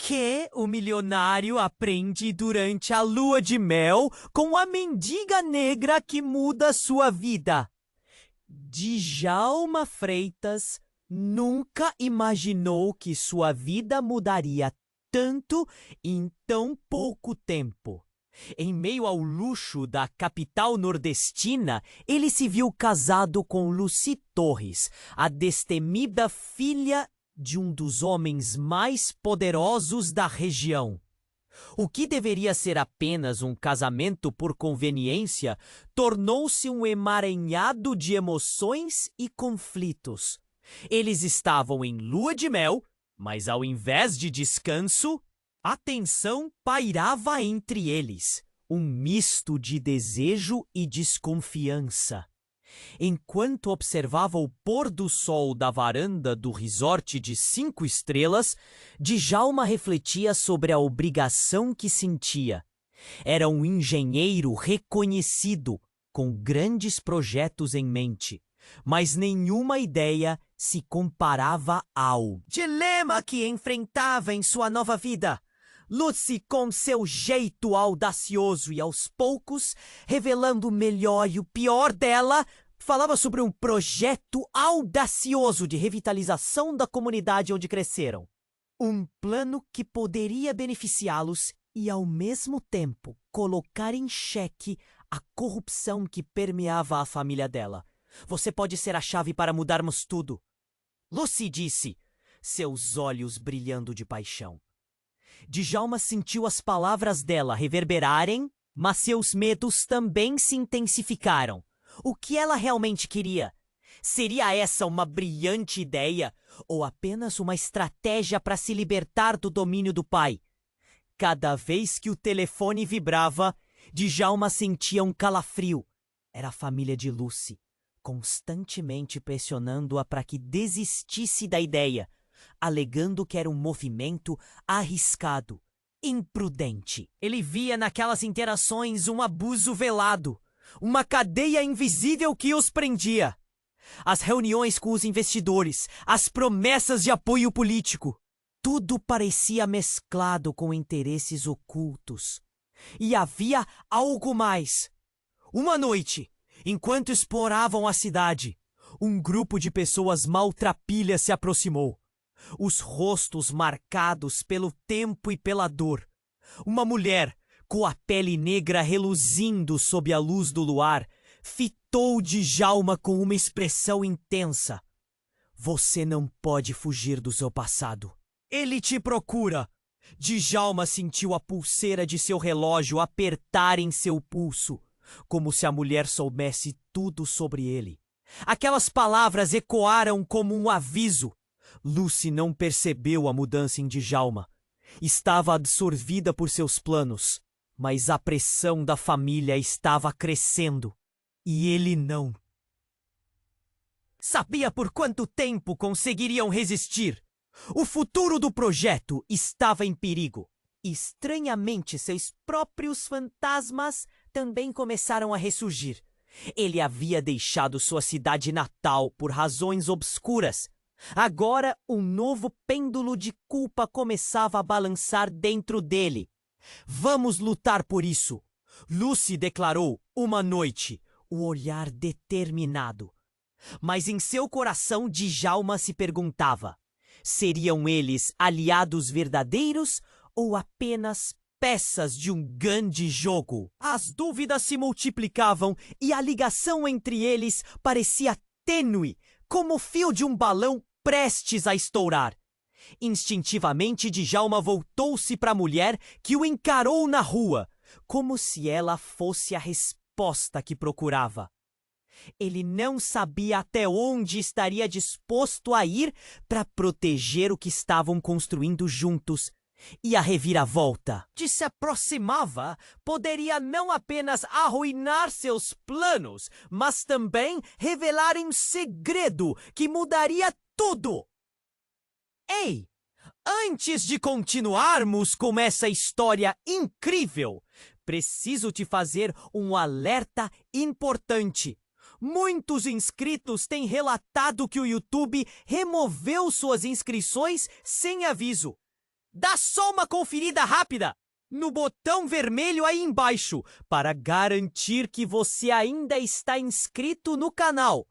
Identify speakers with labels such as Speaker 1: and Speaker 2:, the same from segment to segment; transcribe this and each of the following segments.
Speaker 1: que o milionário aprende durante a lua de mel com a mendiga negra que muda sua vida. Djalma Freitas nunca imaginou que sua vida mudaria tanto em tão pouco tempo. Em meio ao luxo da capital nordestina, ele se viu casado com Lucy Torres, a destemida filha de um dos homens mais poderosos da região. O que deveria ser apenas um casamento por conveniência tornou-se um emaranhado de emoções e conflitos. Eles estavam em lua de mel, mas ao invés de descanso, a tensão pairava entre eles, um misto de desejo e desconfiança. Enquanto observava o pôr do sol da varanda do resort de 5 estrelas, Djalma refletia sobre a obrigação que sentia. Era um engenheiro reconhecido, com grandes projetos em mente, mas nenhuma ideia se comparava ao dilema que enfrentava em sua nova vida. Lucy, com seu jeito audacioso e aos poucos, revelando o melhor e o pior dela, falava sobre um projeto audacioso de revitalização da comunidade onde cresceram. Um plano que poderia beneficiá-los e, ao mesmo tempo, colocar em xeque a corrupção que permeava a família dela. Você pode ser a chave para mudarmos tudo, Lucy disse, seus olhos brilhando de paixão. Djalma sentiu as palavras dela reverberarem, mas seus medos também se intensificaram. O que ela realmente queria? Seria essa uma brilhante ideia ou apenas uma estratégia para se libertar do domínio do pai? Cada vez que o telefone vibrava, Djalma sentia um calafrio. Era a família de Lucy, constantemente pressionando-a para que desistisse da ideia, alegando que era um movimento arriscado, imprudente. Ele via naquelas interações um abuso velado, uma cadeia invisível que os prendia. As reuniões com os investidores, as promessas de apoio político, tudo parecia mesclado com interesses ocultos. E havia algo mais. Uma noite, enquanto exploravam a cidade, um grupo de pessoas maltrapilhas se aproximou. Os rostos marcados pelo tempo e pela dor. Uma mulher, com a pele negra reluzindo sob a luz do luar, fitou Djalma com uma expressão intensa. Você não pode fugir do seu passado. Ele te procura. Djalma sentiu a pulseira de seu relógio apertar em seu pulso, como se a mulher soubesse tudo sobre ele. Aquelas palavras ecoaram como um aviso. Lucy não percebeu a mudança em Djalma. Estava absorvida por seus planos, mas a pressão da família estava crescendo. E ele não. Sabia por quanto tempo conseguiriam resistir. O futuro do projeto estava em perigo. Estranhamente, seus próprios fantasmas também começaram a ressurgir. Ele havia deixado sua cidade natal por razões obscuras. Agora, um novo pêndulo de culpa começava a balançar dentro dele. Vamos lutar por isso, Lucy declarou uma noite, o olhar determinado. Mas em seu coração, Djalma se perguntava: seriam eles aliados verdadeiros ou apenas peças de um grande jogo? As dúvidas se multiplicavam e a ligação entre eles parecia tênue, como o fio de um balão prestes a estourar. Instintivamente, Djalma voltou-se para a mulher que o encarou na rua, como se ela fosse a resposta que procurava. Ele não sabia até onde estaria disposto a ir para proteger o que estavam construindo juntos. E a reviravolta que se aproximava poderia não apenas arruinar seus planos, mas também revelar um segredo que mudaria tudo. Ei! Antes de continuarmos com essa história incrível, preciso te fazer um alerta importante. Muitos inscritos têm relatado que o YouTube removeu suas inscrições sem aviso. Dá só uma conferida rápida no botão vermelho aí embaixo para garantir que você ainda está inscrito no canal.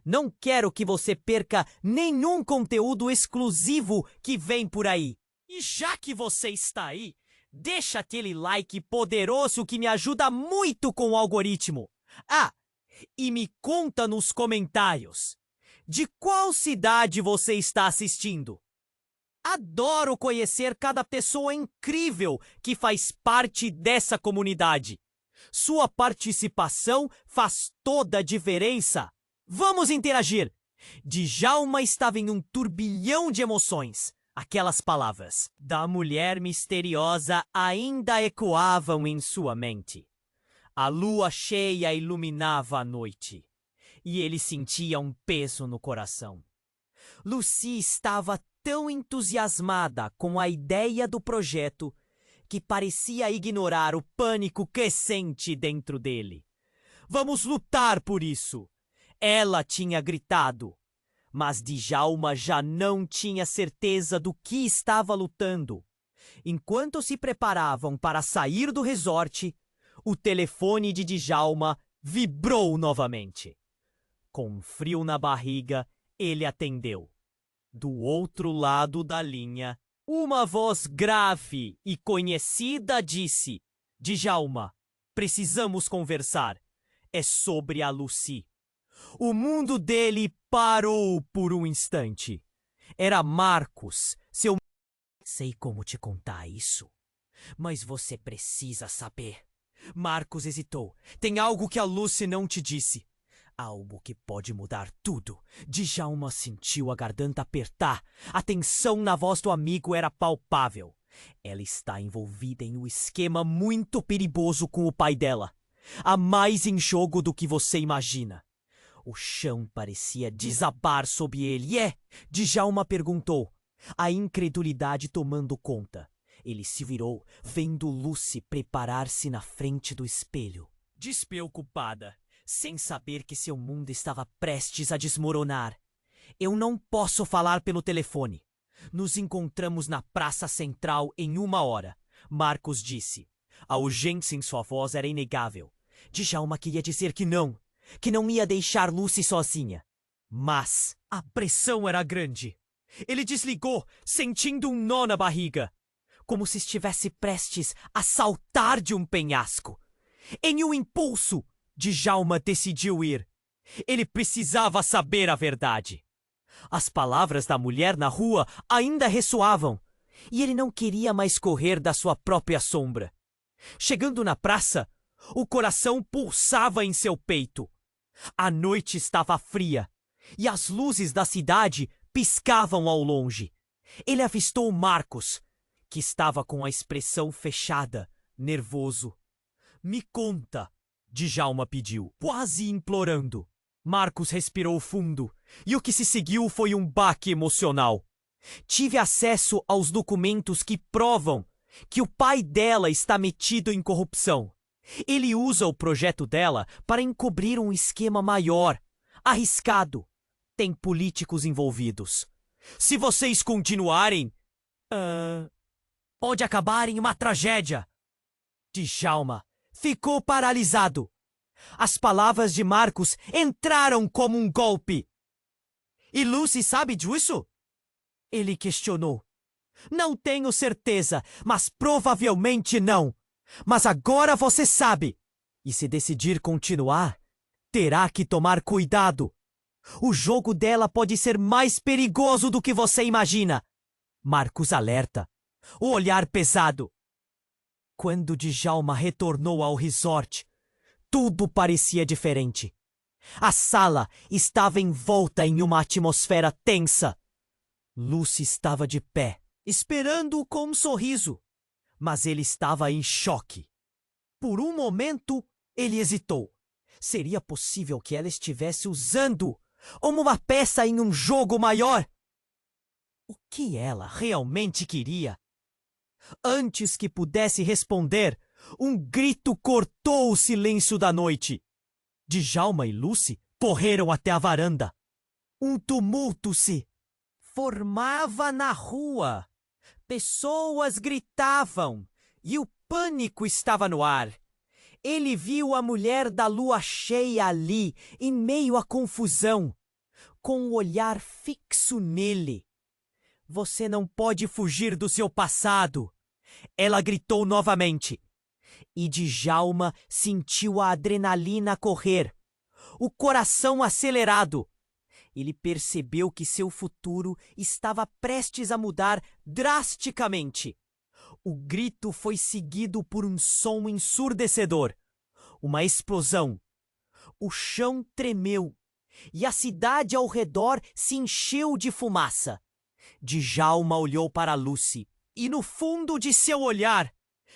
Speaker 1: Não quero que você perca nenhum conteúdo exclusivo que vem por aí. E já que você está aí, deixa aquele like poderoso que me ajuda muito com o algoritmo. Ah, e me conta nos comentários de qual cidade você está assistindo. Adoro conhecer cada pessoa incrível que faz parte dessa comunidade. Sua participação faz toda a diferença. Vamos interagir! Djalma estava em um turbilhão de emoções. Aquelas palavras da mulher misteriosa ainda ecoavam em sua mente. A lua cheia iluminava a noite, e ele sentia um peso no coração. Lucy estava tão entusiasmada com a ideia do projeto que parecia ignorar o pânico crescente dentro dele. Vamos lutar por isso! Ela tinha gritado, mas Djalma já não tinha certeza do que estava lutando. Enquanto se preparavam para sair do resort, o telefone de Djalma vibrou novamente. Com um frio na barriga, ele atendeu. Do outro lado da linha, uma voz grave e conhecida disse: Djalma, precisamos conversar. É sobre a Lucy. O mundo dele parou por um instante. Era Marcos, seu... Sei como te contar isso, mas você precisa saber. Marcos hesitou. Tem algo que a Lucy não te disse. Algo que pode mudar tudo. Djalma sentiu a garganta apertar. A tensão na voz do amigo era palpável. Ela está envolvida em um esquema muito perigoso com o pai dela. Há mais em jogo do que você imagina. O chão parecia desabar sob ele. Djalma perguntou, a incredulidade tomando conta. Ele se virou, vendo Lucy preparar-se na frente do espelho. Despreocupada, sem saber que seu mundo estava prestes a desmoronar. Eu não posso falar pelo telefone. Nos encontramos na Praça Central em 1 hora, Marcos disse. A urgência em sua voz era inegável. Djalma queria dizer que não ia deixar Lucy sozinha. Mas a pressão era grande. Ele desligou, sentindo um nó na barriga, como se estivesse prestes a saltar de um penhasco. Em um impulso, Djalma decidiu ir. Ele precisava saber a verdade. As palavras da mulher na rua ainda ressoavam, e ele não queria mais correr da sua própria sombra. Chegando na praça, o coração pulsava em seu peito. A noite estava fria, e as luzes da cidade piscavam ao longe. Ele avistou Marcos, que estava com a expressão fechada, nervoso. Me conta, Djalma pediu, quase implorando. Marcos respirou fundo, e o que se seguiu foi um baque emocional. Tive acesso aos documentos que provam que o pai dela está metido em corrupção. Ele usa o projeto dela para encobrir um esquema maior, arriscado. Tem políticos envolvidos. Se vocês continuarem, pode acabar em uma tragédia. Djalma ficou paralisado. As palavras de Marcos entraram como um golpe. E Lucy sabe disso? Ele questionou. Não tenho certeza, mas provavelmente não. Mas agora você sabe. E se decidir continuar, terá que tomar cuidado. O jogo dela pode ser mais perigoso do que você imagina. Marcos alerta. O olhar pesado. Quando Djalma retornou ao resort, tudo parecia diferente. A sala estava envolta em uma atmosfera tensa. Lucy estava de pé, esperando-o com um sorriso. Mas ele estava em choque. Por um momento, ele hesitou. Seria possível que ela estivesse usando como uma peça em um jogo maior? O que ela realmente queria? Antes que pudesse responder, um grito cortou o silêncio da noite. Djalma e Lucy correram até a varanda. Um tumulto se formava na rua. Pessoas gritavam e o pânico estava no ar. Ele viu a mulher da lua cheia ali, em meio à confusão, com o olhar fixo nele. Você não pode fugir do seu passado. Ela gritou novamente. E Djalma sentiu a adrenalina correr, o coração acelerado. Ele percebeu que seu futuro estava prestes a mudar drasticamente. O grito foi seguido por um som ensurdecedor. Uma explosão. O chão tremeu e a cidade ao redor se encheu de fumaça. Djalma olhou para Lucy e, no fundo de seu olhar,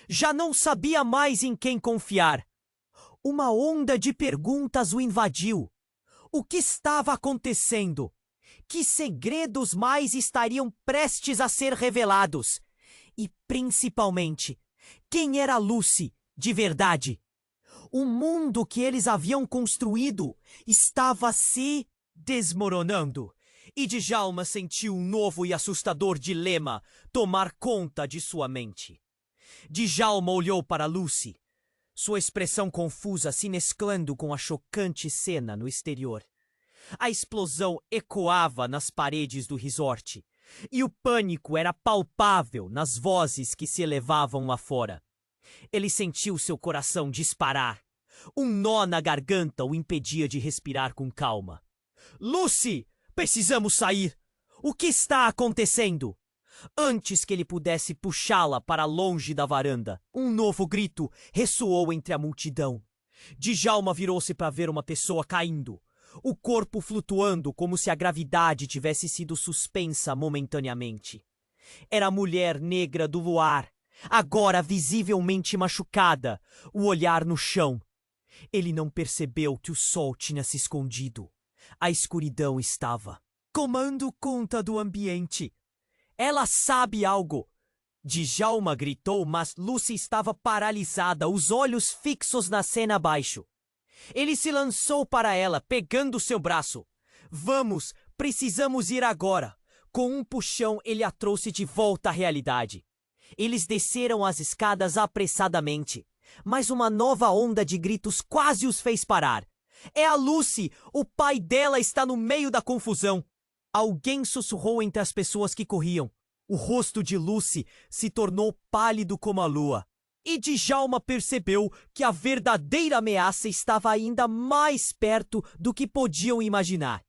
Speaker 1: já não sabia mais em quem confiar. Uma onda de perguntas o invadiu. O que estava acontecendo? Que segredos mais estariam prestes a ser revelados? E, principalmente, quem era Lucy de verdade? O mundo que eles haviam construído estava se desmoronando. E Djalma sentiu um novo e assustador dilema tomar conta de sua mente. Djalma olhou para Lucy, sua expressão confusa se mesclando com a chocante cena no exterior. A explosão ecoava nas paredes do resort, e o pânico era palpável nas vozes que se elevavam lá fora. Ele sentiu seu coração disparar. Um nó na garganta o impedia de respirar com calma. Lucy! Precisamos sair! O que está acontecendo? Antes que ele pudesse puxá-la para longe da varanda, um novo grito ressoou entre a multidão. Djalma virou-se para ver uma pessoa caindo, o corpo flutuando como se a gravidade tivesse sido suspensa momentaneamente. Era a mulher negra do luar, agora visivelmente machucada, o olhar no chão. Ele não percebeu que o sol tinha se escondido. A escuridão estava tomando conta do ambiente. Ela sabe algo! Djalma gritou, mas Lucy estava paralisada, os olhos fixos na cena abaixo. Ele se lançou para ela, pegando seu braço. Vamos, precisamos ir agora. Com um puxão, ele a trouxe de volta à realidade. Eles desceram as escadas apressadamente, mas uma nova onda de gritos quase os fez parar. É a Lucy! O pai dela está no meio da confusão. Alguém sussurrou entre as pessoas que corriam. O rosto de Lucy se tornou pálido como a lua. E Djalma percebeu que a verdadeira ameaça estava ainda mais perto do que podiam imaginar.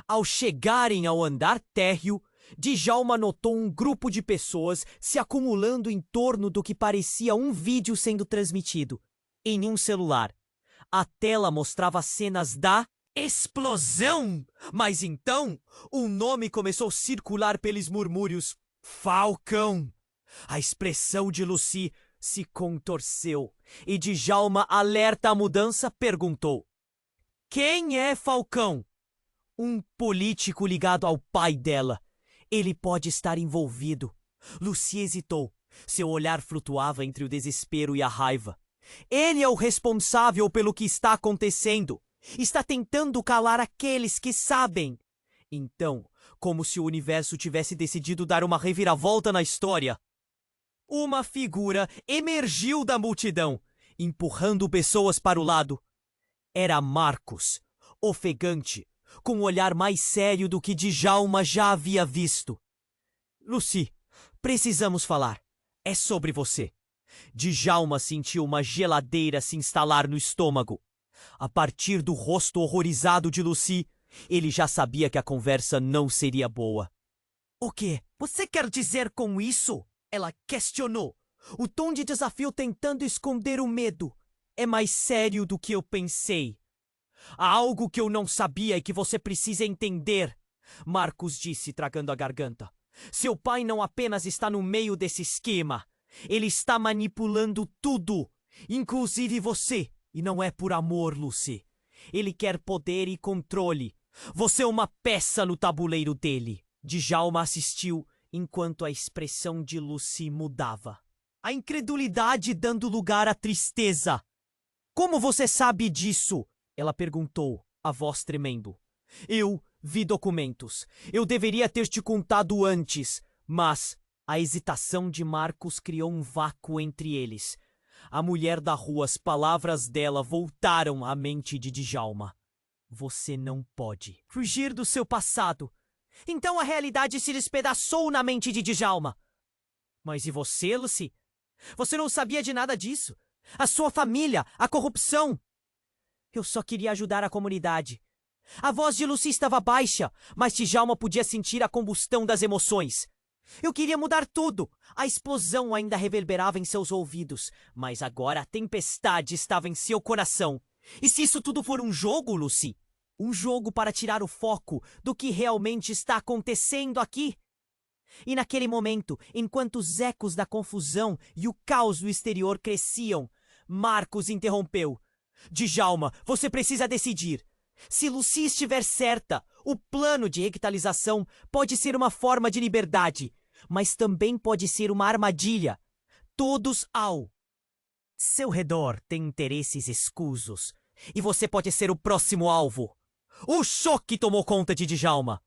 Speaker 1: Ao chegarem ao andar térreo, Djalma notou um grupo de pessoas se acumulando em torno do que parecia um vídeo sendo transmitido em um celular. A tela mostrava cenas da explosão! Mas então, um nome começou a circular pelos murmúrios. Falcão! A expressão de Lucy se contorceu e Djalma, alerta à mudança, perguntou: Quem é Falcão? Um político ligado ao pai dela. Ele pode estar envolvido. Lucy hesitou. Seu olhar flutuava entre o desespero e a raiva. Ele é o responsável pelo que está acontecendo. Está tentando calar aqueles que sabem. Então, como se o universo tivesse decidido dar uma reviravolta na história, uma figura emergiu da multidão, empurrando pessoas para o lado. Era Marcos, ofegante, com um olhar mais sério do que Djalma já havia visto. Lucy, precisamos falar. É sobre você. Djalma sentiu uma geladeira se instalar no estômago. A partir do rosto horrorizado de Lucy, ele já sabia que a conversa não seria boa. O que você quer dizer com isso? Ela questionou, o tom de desafio tentando esconder o medo. É mais sério do que eu pensei. Há algo que eu não sabia e que você precisa entender, Marcos disse, tragando a garganta. Seu pai não apenas está no meio desse esquema. Ele está manipulando tudo, inclusive você. E não é por amor, Lucy. Ele quer poder e controle. Você é uma peça no tabuleiro dele. Djalma assistiu enquanto a expressão de Lucy mudava. A incredulidade dando lugar à tristeza. Como você sabe disso? Ela perguntou, a voz tremendo. Eu vi documentos. Eu deveria ter te contado antes, mas A hesitação de Marcos criou um vácuo entre eles. A mulher da rua, as palavras dela voltaram à mente de Djalma. Você não pode fugir do seu passado. Então a realidade se despedaçou na mente de Djalma. Mas e você, Lucy? Você não sabia de nada disso. A sua família, a corrupção. Eu só queria ajudar a comunidade. A voz de Lucy estava baixa, mas Djalma podia sentir a combustão das emoções. Eu queria mudar tudo. A explosão ainda reverberava em seus ouvidos, mas agora a tempestade estava em seu coração. E se isso tudo for um jogo, Lucy? Um jogo para tirar o foco do que realmente está acontecendo aqui? E naquele momento, enquanto os ecos da confusão e o caos do exterior cresciam, Marcos interrompeu. Djalma, você precisa decidir. Se Lucy estiver certa, o plano de revitalização pode ser uma forma de liberdade, mas também pode ser uma armadilha. Todos ao seu redor têm interesses escusos, e você pode ser o próximo alvo. O choque tomou conta de Djalma.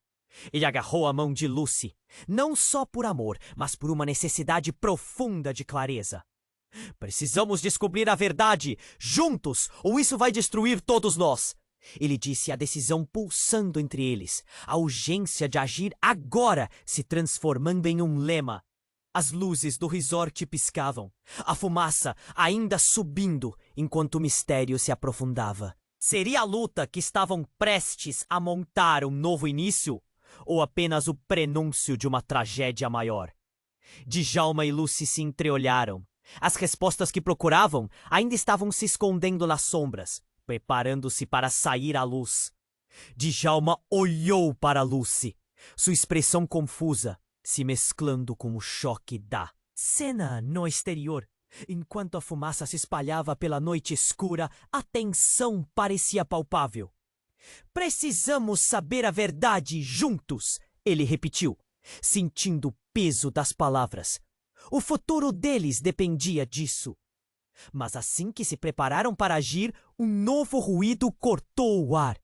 Speaker 1: Ele agarrou a mão de Lucy, não só por amor, mas por uma necessidade profunda de clareza. Precisamos descobrir a verdade, juntos, ou isso vai destruir todos nós. Ele disse, a decisão pulsando entre eles, a urgência de agir agora se transformando em um lema. As luzes do resort piscavam, a fumaça ainda subindo enquanto o mistério se aprofundava. Seria a luta que estavam prestes a montar um novo início? Ou apenas o prenúncio de uma tragédia maior? Djalma e Lucy se entreolharam. As respostas que procuravam ainda estavam se escondendo nas sombras, preparando-se para sair à luz. Djalma olhou para Lucy, sua expressão confusa, se mesclando com o choque da cena no exterior. Enquanto a fumaça se espalhava pela noite escura, a tensão parecia palpável. Precisamos saber a verdade juntos, ele repetiu, sentindo o peso das palavras. O futuro deles dependia disso. Mas assim que se prepararam para agir, um novo ruído cortou o ar.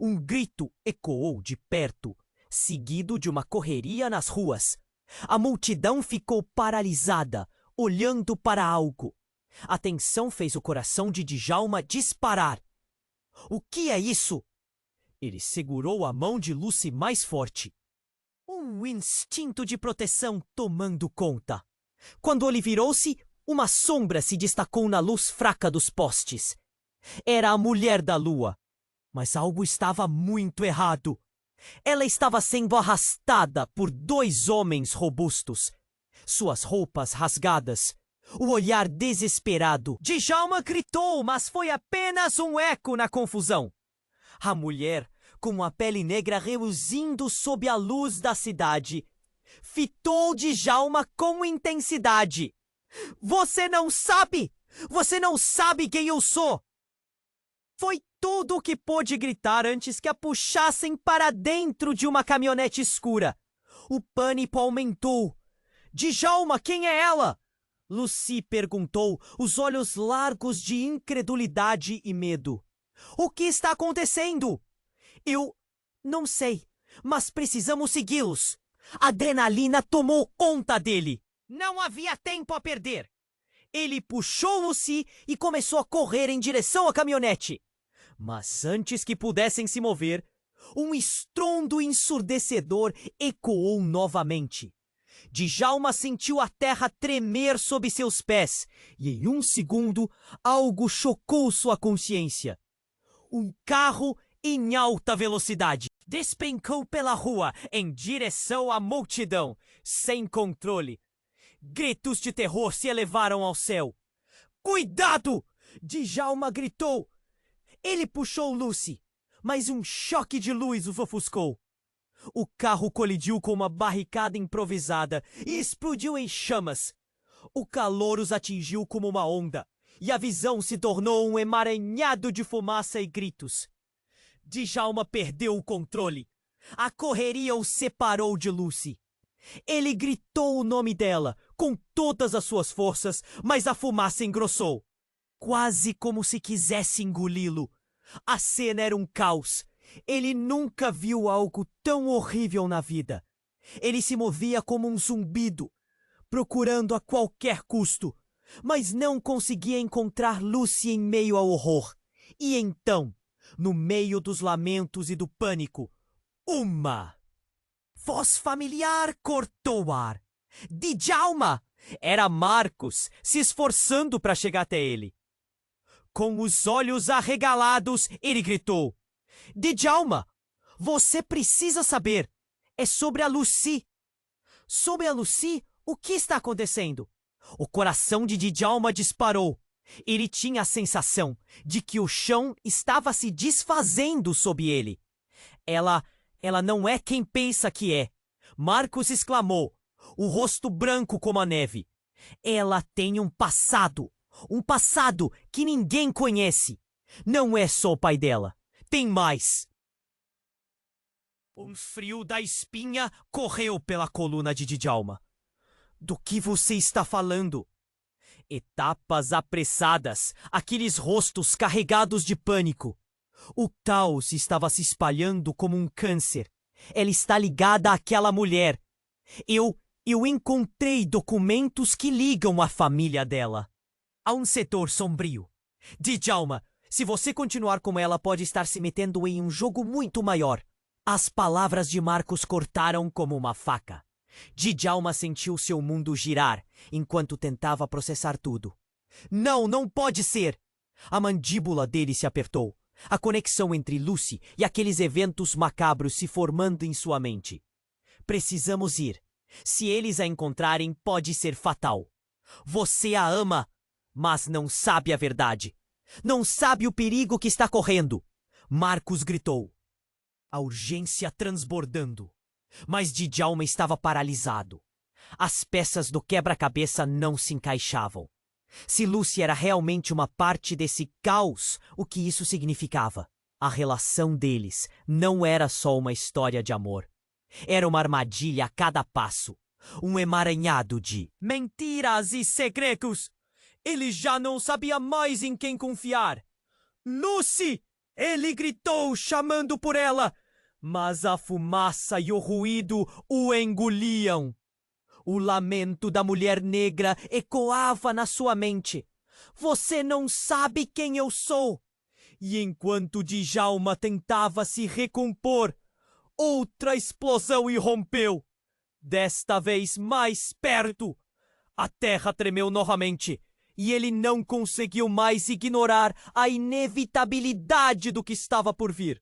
Speaker 1: Um grito ecoou de perto, seguido de uma correria nas ruas. A multidão ficou paralisada, olhando para algo. A tensão fez o coração de Djalma disparar. O que é isso? Ele segurou a mão de Lucy mais forte. Um instinto de proteção tomando conta. Quando ele virou-se, uma sombra se destacou na luz fraca dos postes. Era a mulher da lua. Mas algo estava muito errado. Ela estava sendo arrastada por dois homens robustos. Suas roupas rasgadas, o olhar desesperado. Djalma gritou, mas foi apenas um eco na confusão. A mulher, com a pele negra reluzindo sob a luz da cidade, fitou Djalma com intensidade. Você não sabe! Você não sabe quem eu sou! Foi tudo o que pôde gritar antes que a puxassem para dentro de uma caminhonete escura. O pânico aumentou. Djalma, quem é ela? Lucy perguntou, os olhos largos de incredulidade e medo. O que está acontecendo? Eu não sei, mas precisamos segui-los. A adrenalina tomou conta dele. Não havia tempo a perder. Ele puxou Lucy e começou a correr em direção à caminhonete. Mas antes que pudessem se mover, um estrondo ensurdecedor ecoou novamente. Djalma sentiu a terra tremer sob seus pés e, em um segundo, algo chocou sua consciência. Um carro em alta velocidade despencou pela rua em direção à multidão, sem controle. Gritos de terror se elevaram ao céu. Cuidado! Djalma gritou. Ele puxou Lucy, mas um choque de luz os ofuscou. O carro colidiu com uma barricada improvisada e explodiu em chamas. O calor os atingiu como uma onda, e a visão se tornou um emaranhado de fumaça e gritos. Djalma perdeu o controle. A correria o separou de Lucy. Ele gritou o nome dela com todas as suas forças, mas a fumaça engrossou, quase como se quisesse engoli-lo. A cena era um caos. Ele nunca viu algo tão horrível na vida. Ele se movia como um zumbido, procurando a qualquer custo, mas não conseguia encontrar Lucy em meio ao horror. E então, no meio dos lamentos e do pânico, uma voz familiar cortou o ar. Djalma! Era Marcos se esforçando para chegar até ele. Com os olhos arregalados, ele gritou: Djalma, você precisa saber. É sobre a Lucy. Sobre a Lucy? O que está acontecendo? O coração de Djalma disparou. Ele tinha a sensação de que o chão estava se desfazendo sob ele. Ela não é quem pensa que é. Marcos exclamou, o rosto branco como a neve. Ela tem um passado que ninguém conhece. Não é só o pai dela. Tem mais. Um frio da espinha correu pela coluna de Djalma. Do que você está falando? Etapas apressadas, aqueles rostos carregados de pânico. O caos estava se espalhando como um câncer. Ela está ligada àquela mulher. Eu encontrei documentos que ligam a família dela. Há um setor sombrio. Djalma, se você continuar como ela, pode estar se metendo em um jogo muito maior. As palavras de Marcos cortaram como uma faca. Djalma sentiu seu mundo girar enquanto tentava processar tudo. Não pode ser! A mandíbula dele se apertou. A conexão entre Lucy e aqueles eventos macabros se formando em sua mente. Precisamos ir. Se eles a encontrarem, pode ser fatal. Você a ama, mas não sabe a verdade. Não sabe o perigo que está correndo. Marcos gritou. A urgência transbordando. Mas Djalma estava paralisado. As peças do quebra-cabeça não se encaixavam. Se Lucy era realmente uma parte desse caos, o que isso significava? A relação deles não era só uma história de amor. Era uma armadilha a cada passo. Um emaranhado de mentiras e segredos. Ele já não sabia mais em quem confiar. Lucy! Ele gritou, chamando por ela. Mas a fumaça e o ruído o engoliam. O lamento da mulher negra ecoava na sua mente. Você não sabe quem eu sou. E enquanto Djalma tentava se recompor, outra explosão irrompeu. Desta vez mais perto. A terra tremeu novamente. E ele não conseguiu mais ignorar a inevitabilidade do que estava por vir.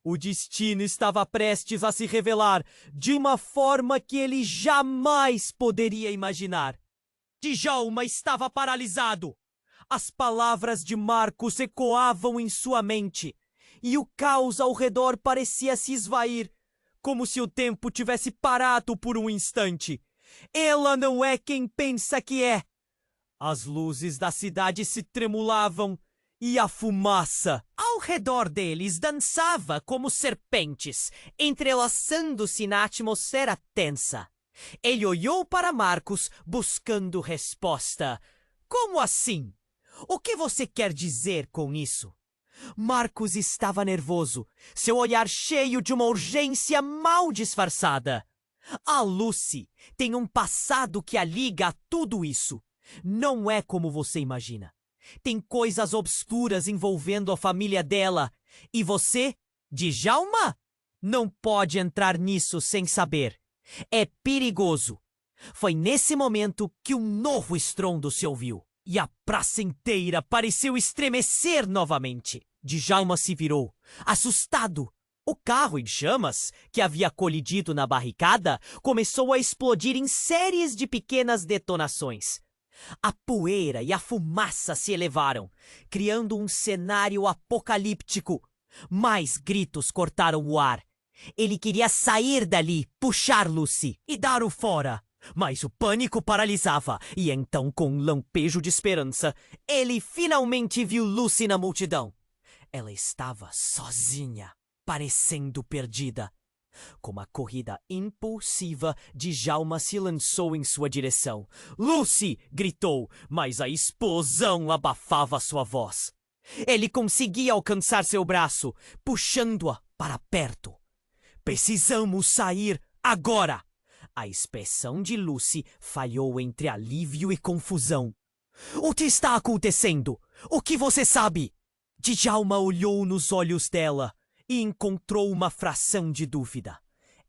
Speaker 1: O destino estava prestes a se revelar de uma forma que ele jamais poderia imaginar. Djalma estava paralisado. As palavras de Marcos ecoavam em sua mente, e o caos ao redor parecia se esvair, como se o tempo tivesse parado por um instante. Ela não é quem pensa que é. As luzes da cidade se tremulavam, e a fumaça ao redor deles dançava como serpentes, entrelaçando-se na atmosfera tensa. Ele olhou para Marcos, buscando resposta. Como assim? O que você quer dizer com isso? Marcos estava nervoso, seu olhar cheio de uma urgência mal disfarçada. A Lucy tem um passado que a liga a tudo isso. Não é como você imagina. Tem coisas obscuras envolvendo a família dela. E você, Djalma, não pode entrar nisso sem saber. É perigoso. Foi nesse momento que um novo estrondo se ouviu. E a praça inteira pareceu estremecer novamente. Djalma se virou, assustado. O carro em chamas, que havia colidido na barricada, começou a explodir em séries de pequenas detonações. A poeira e a fumaça se elevaram, criando um cenário apocalíptico. Mais gritos cortaram o ar. Ele queria sair dali, puxar Lucy e dar o fora. Mas o pânico paralisava, e então, com um lampejo de esperança, ele finalmente viu Lucy na multidão. Ela estava sozinha, parecendo perdida. Com uma corrida impulsiva, Djalma se lançou em sua direção. Lucy! Gritou, mas a explosão abafava sua voz. Ele conseguia alcançar seu braço, puxando-a para perto. Precisamos sair agora! A expressão de Lucy falhou entre alívio e confusão. O que está acontecendo? O que você sabe? Djalma olhou nos olhos dela e encontrou uma fração de dúvida.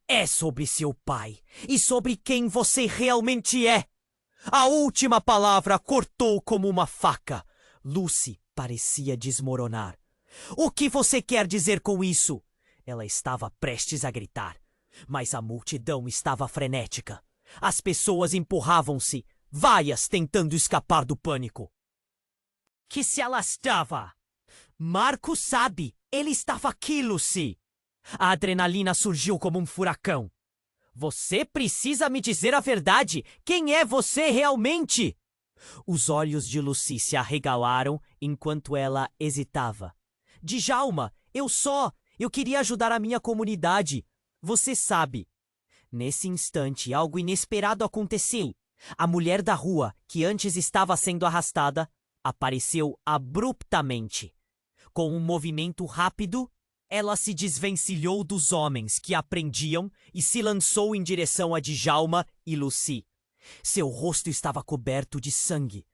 Speaker 1: É sobre seu pai e sobre quem você realmente é. A última palavra cortou como uma faca. Lucy parecia desmoronar. O que você quer dizer com isso? Ela estava prestes a gritar, mas a multidão estava frenética. As pessoas empurravam-se, várias tentando escapar do pânico. Que se alastrava! Marcos sabe! Ele estava aqui, Lucy! A adrenalina surgiu como um furacão. Você precisa me dizer a verdade! Quem é você realmente? Os olhos de Lucy se arregalaram enquanto ela hesitava. Djalma, eu queria ajudar a minha comunidade. Você sabe. Nesse instante, algo inesperado aconteceu. A mulher da rua, que antes estava sendo arrastada, apareceu abruptamente. Com um movimento rápido, ela se desvencilhou dos homens que a prendiam e se lançou em direção a Djalma e Lucy. Seu rosto estava coberto de sangue,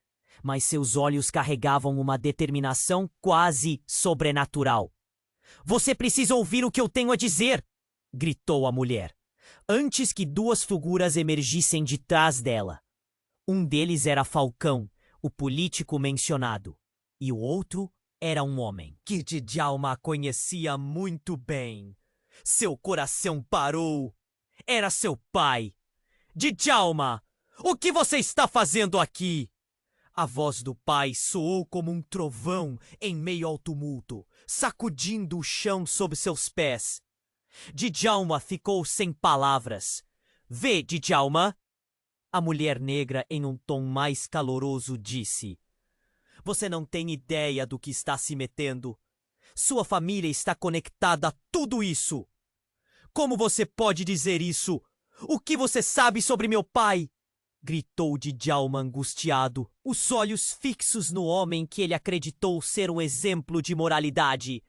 Speaker 1: mas seus olhos carregavam uma determinação quase sobrenatural. Você precisa ouvir o que eu tenho a dizer! Gritou a mulher, antes que duas figuras emergissem de trás dela. Um deles era Falcão, o político mencionado, e o outro era um homem que Djalma conhecia muito bem. Seu coração parou. Era seu pai. Djalma, o que você está fazendo aqui? A voz do pai soou como um trovão em meio ao tumulto, sacudindo o chão sob seus pés. Djalma ficou sem palavras. Vê, Djalma! A mulher negra, em um tom mais caloroso, disse: Você não tem ideia do que está se metendo. Sua família está conectada a tudo isso. Como você pode dizer isso? O que você sabe sobre meu pai? Gritou Djalma angustiado, os olhos fixos no homem que ele acreditou ser um exemplo de moralidade.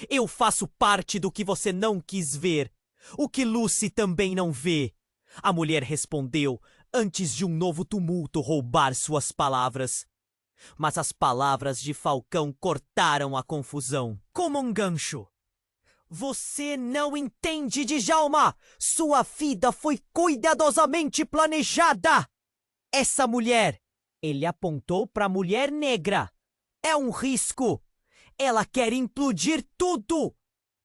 Speaker 1: Eu faço parte do que você não quis ver. O que Lucy também não vê. A mulher respondeu, antes de um novo tumulto roubar suas palavras. Mas as palavras de Falcão cortaram a confusão, como um gancho. Você não entende, Djalma! Sua vida foi cuidadosamente planejada! Essa mulher, ele apontou para a mulher negra, é um risco. Ela quer implodir tudo.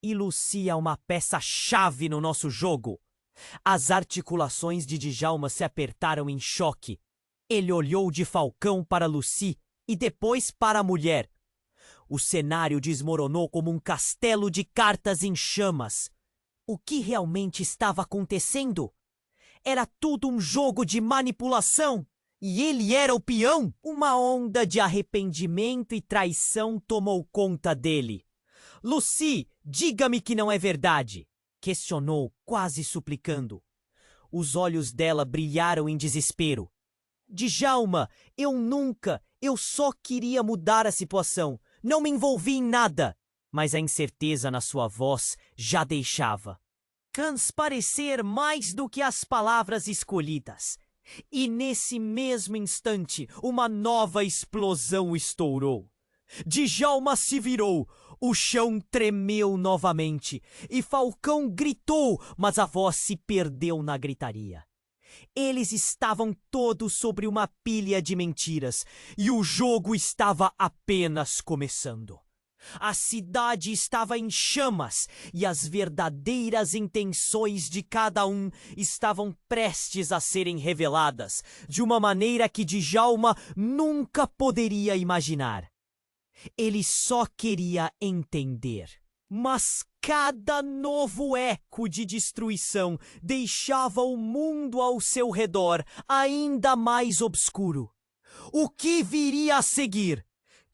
Speaker 1: E Lucy é uma peça-chave no nosso jogo. As articulações de Djalma se apertaram em choque. Ele olhou de Falcão para Lucy e depois para a mulher. O cenário desmoronou como um castelo de cartas em chamas. O que realmente estava acontecendo? Era tudo um jogo de manipulação e ele era o peão. Uma onda de arrependimento e traição tomou conta dele. Lucy, diga-me que não é verdade, questionou, quase suplicando. Os olhos dela brilharam em desespero. Djalma, eu só queria mudar a situação. Não me envolvi em nada. Mas a incerteza na sua voz já deixava transparecer mais do que as palavras escolhidas. E nesse mesmo instante, uma nova explosão estourou. Djalma se virou, o chão tremeu novamente, e Falcão gritou, mas a voz se perdeu na gritaria. Eles estavam todos sobre uma pilha de mentiras, e o jogo estava apenas começando. A cidade estava em chamas e as verdadeiras intenções de cada um estavam prestes a serem reveladas de uma maneira que Djalma nunca poderia imaginar. Ele só queria entender. Mas cada novo eco de destruição deixava o mundo ao seu redor ainda mais obscuro. O que viria a seguir?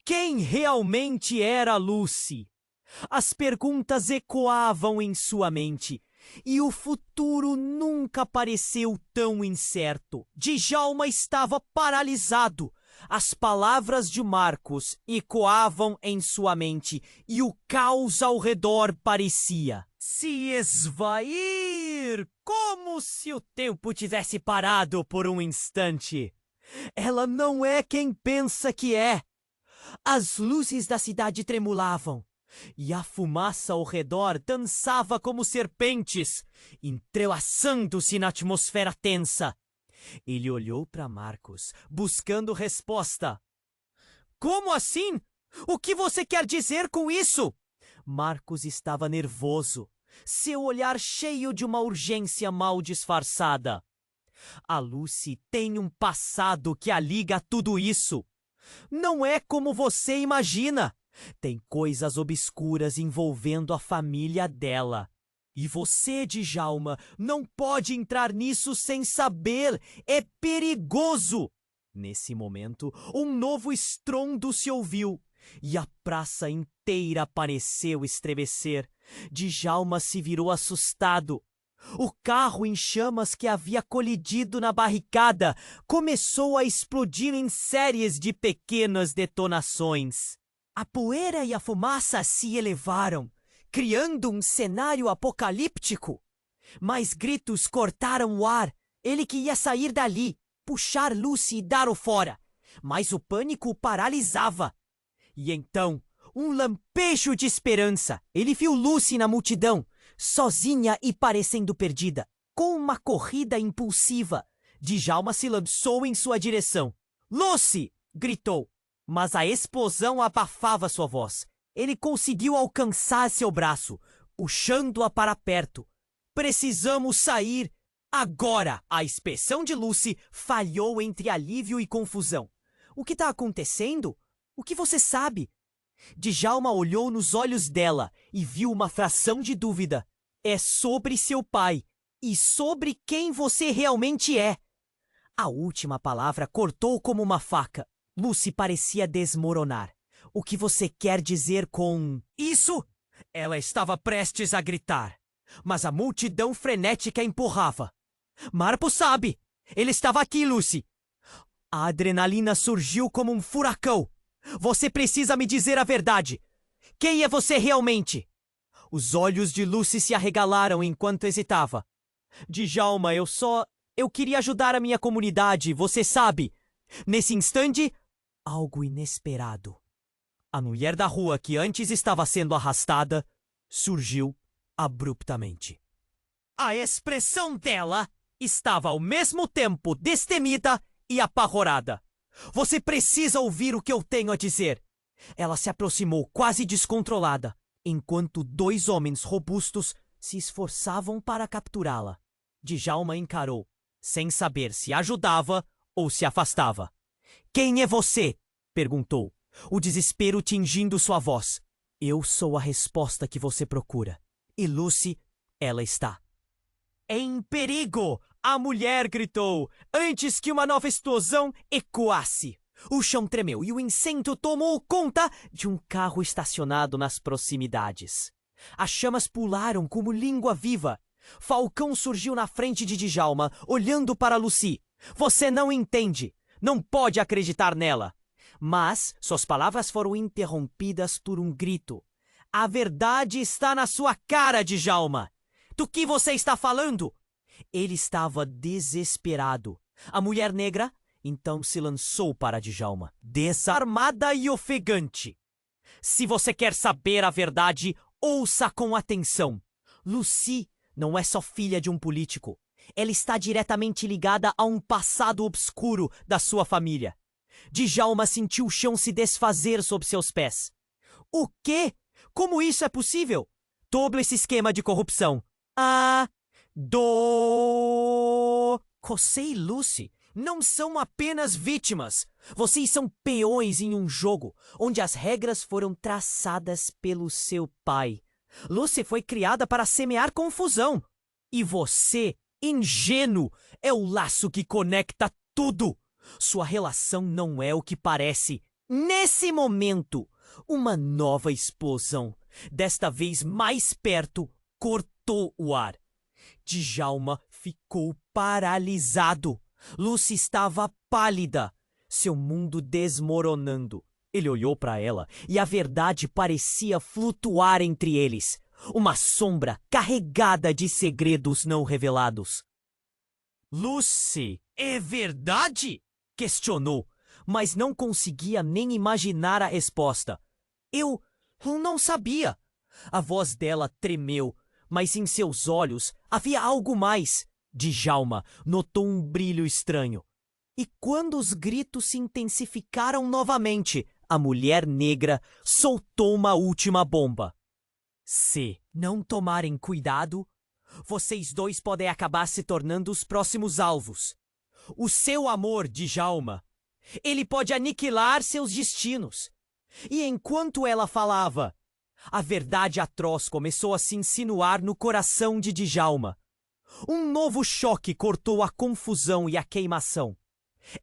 Speaker 1: Quem realmente era Lucy? As perguntas ecoavam em sua mente, e o futuro nunca pareceu tão incerto. Djalma estava paralisado. As palavras de Marcos ecoavam em sua mente, e o caos ao redor parecia se esvair. sorrir como se o tempo tivesse parado por um instante. Ela não é quem pensa que é. As luzes da cidade tremulavam e a fumaça ao redor dançava como serpentes, entrelaçando-se na atmosfera tensa. Ele olhou para Marcos, buscando resposta. Como assim? O que você quer dizer com isso? Marcos estava nervoso, seu olhar cheio de uma urgência mal disfarçada. A Lucy tem um passado que a liga a tudo isso. Não é como você imagina. Tem coisas obscuras envolvendo a família dela. E você, Djalma, não pode entrar nisso sem saber. É perigoso. Nesse momento, um novo estrondo se ouviu e a praça inteira pareceu estremecer. Djalma se virou assustado. O carro em chamas que havia colidido na barricada começou a explodir em séries de pequenas detonações. A poeira e a fumaça se elevaram, criando um cenário apocalíptico. Mais gritos cortaram o ar. Ele queria sair dali, puxar Lucy e dar o fora. Mas o pânico o paralisava. E então, um lampejo de esperança. Ele viu Lucy na multidão, sozinha e parecendo perdida. Com uma corrida impulsiva, Djalma se lançou em sua direção. Lucy! Gritou, mas a explosão abafava sua voz. Ele conseguiu alcançar seu braço, puxando-a para perto. Precisamos sair agora! A expressão de Lucy falhou entre alívio e confusão. O que está acontecendo? O que você sabe? Djalma olhou nos olhos dela e viu uma fração de dúvida. É sobre seu pai e sobre quem você realmente é. A última palavra cortou como uma faca. Lucy parecia desmoronar. O que você quer dizer com isso? Ela estava prestes a gritar, mas a multidão frenética empurrava. Marpo sabe! Ele estava aqui, Lucy! A adrenalina surgiu como um furacão. Você precisa me dizer a verdade. Quem é você realmente? Os olhos de Lucy se arregalaram enquanto hesitava. Djalma, eu queria ajudar a minha comunidade, você sabe. Nesse instante, algo inesperado. A mulher da rua que antes estava sendo arrastada surgiu abruptamente. A expressão dela estava ao mesmo tempo destemida e apavorada. Você precisa ouvir o que eu tenho a dizer. Ela se aproximou quase descontrolada, enquanto dois homens robustos se esforçavam para capturá-la. Djalma encarou, sem saber se ajudava ou se afastava. Quem é você? Perguntou, o desespero tingindo sua voz. Eu sou a resposta que você procura. E Lucy, ela está em perigo! A mulher gritou, antes que uma nova explosão ecoasse. O chão tremeu e o incêndio tomou conta de um carro estacionado nas proximidades. As chamas pularam como língua viva. Falcão surgiu na frente de Djalma, olhando para Lucy. Você não entende. Não pode acreditar nela. Mas suas palavras foram interrompidas por um grito. A verdade está na sua cara, Djalma. Do que você está falando? Ele estava desesperado. A mulher negra então se lançou para Djalma, desarmada e ofegante. Se você quer saber a verdade, ouça com atenção. Lucy não é só filha de um político. Ela está diretamente ligada a um passado obscuro da sua família. Djalma sentiu o chão se desfazer sob seus pés. O quê? Como isso é possível? Todo esse esquema de corrupção. José e Lucy não são apenas vítimas. Vocês são peões em um jogo onde as regras foram traçadas pelo seu pai. Lucy foi criada para semear confusão. E você, ingênuo, é o laço que conecta tudo. Sua relação não é o que parece. Nesse momento, uma nova explosão, desta vez mais perto, cortou o ar. Djalma ficou paralisado. Lucy estava pálida, seu mundo desmoronando. Ele olhou para ela e a verdade parecia flutuar entre eles. uma sombra carregada de segredos não revelados. Lucy, é verdade? Questionou, mas não conseguia nem imaginar a resposta. Eu não sabia. A voz dela tremeu, mas em seus olhos havia algo mais. Djalma notou um brilho estranho. E quando os gritos se intensificaram novamente, a mulher negra soltou uma última bomba. Se não tomarem cuidado, vocês dois podem acabar se tornando os próximos alvos. O seu amor, Djalma, ele pode aniquilar seus destinos. E enquanto ela falava, a verdade atroz começou a se insinuar no coração de Djalma. Um novo choque cortou a confusão e a queimação.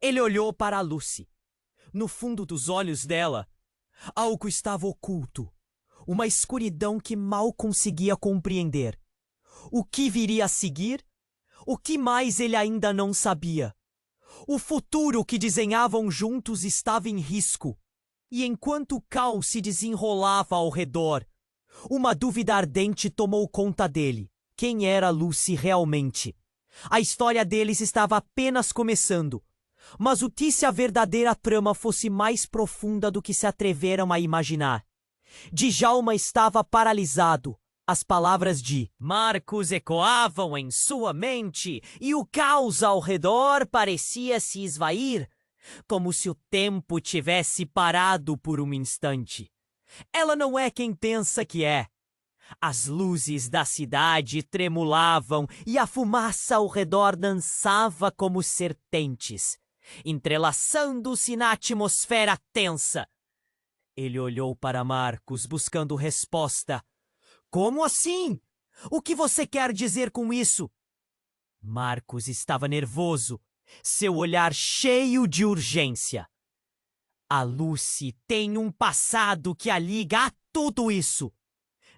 Speaker 1: Ele olhou para Lucy. No fundo dos olhos dela, algo estava oculto. Uma escuridão que mal conseguia compreender. O que viria a seguir? O que mais ele ainda não sabia? O futuro que desenhavam juntos estava em risco. E enquanto o caos se desenrolava ao redor, uma dúvida ardente tomou conta dele. Quem era Lucy realmente? A história deles estava apenas começando. Mas o que se a verdadeira trama fosse mais profunda do que se atreveram a imaginar? Djalma estava paralisado. As palavras de Marcos ecoavam em sua mente e o caos ao redor parecia se esvair, como se o tempo tivesse parado por um instante. Ela não é quem pensa que é. As luzes da cidade tremulavam e a fumaça ao redor dançava como serpentes, entrelaçando-se na atmosfera tensa. Ele olhou para Marcos buscando resposta. Como assim? O que você quer dizer com isso? Marcos estava nervoso, seu olhar cheio de urgência. A Lucy tem um passado que a liga a tudo isso.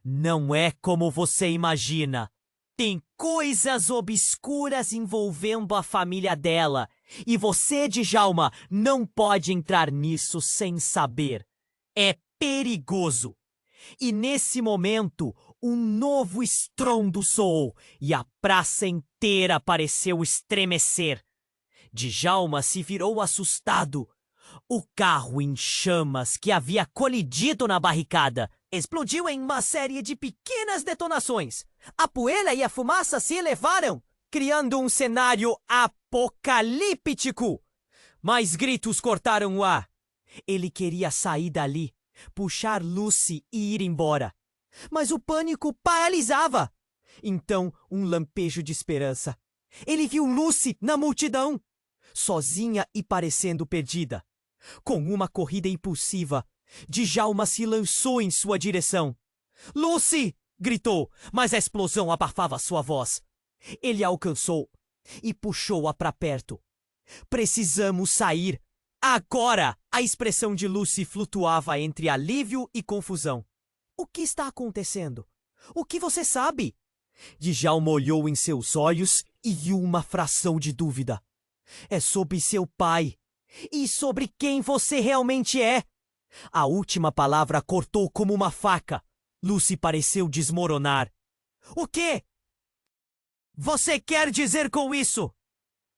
Speaker 1: Não é como você imagina. Tem coisas obscuras envolvendo a família dela. E você, Djalma, não pode entrar nisso sem saber. É perigoso. E nesse momento, um novo estrondo soou e a praça inteira pareceu estremecer. Djalma se virou assustado. O carro em chamas que havia colidido na barricada explodiu em uma série de pequenas detonações. A poeira e a fumaça se elevaram, criando um cenário apocalíptico. Mais gritos cortaram o ar. Ele queria sair dali, puxar Lucy e ir embora. Mas o pânico paralisava. Então, um lampejo de esperança. Ele viu Lucy na multidão, sozinha e parecendo perdida. Com uma corrida impulsiva, Djalma se lançou em sua direção. Lucy! Gritou, mas a explosão abafava sua voz. Ele a alcançou e puxou-a para perto. Precisamos sair. Agora! A expressão de Lucy flutuava entre alívio e confusão. O que está acontecendo? O que você sabe? Djalma olhou em seus olhos e viu uma fração de dúvida. É sobre seu pai. E sobre quem você realmente é. A última palavra cortou como uma faca. Lucy pareceu desmoronar. O quê? Você quer dizer com isso?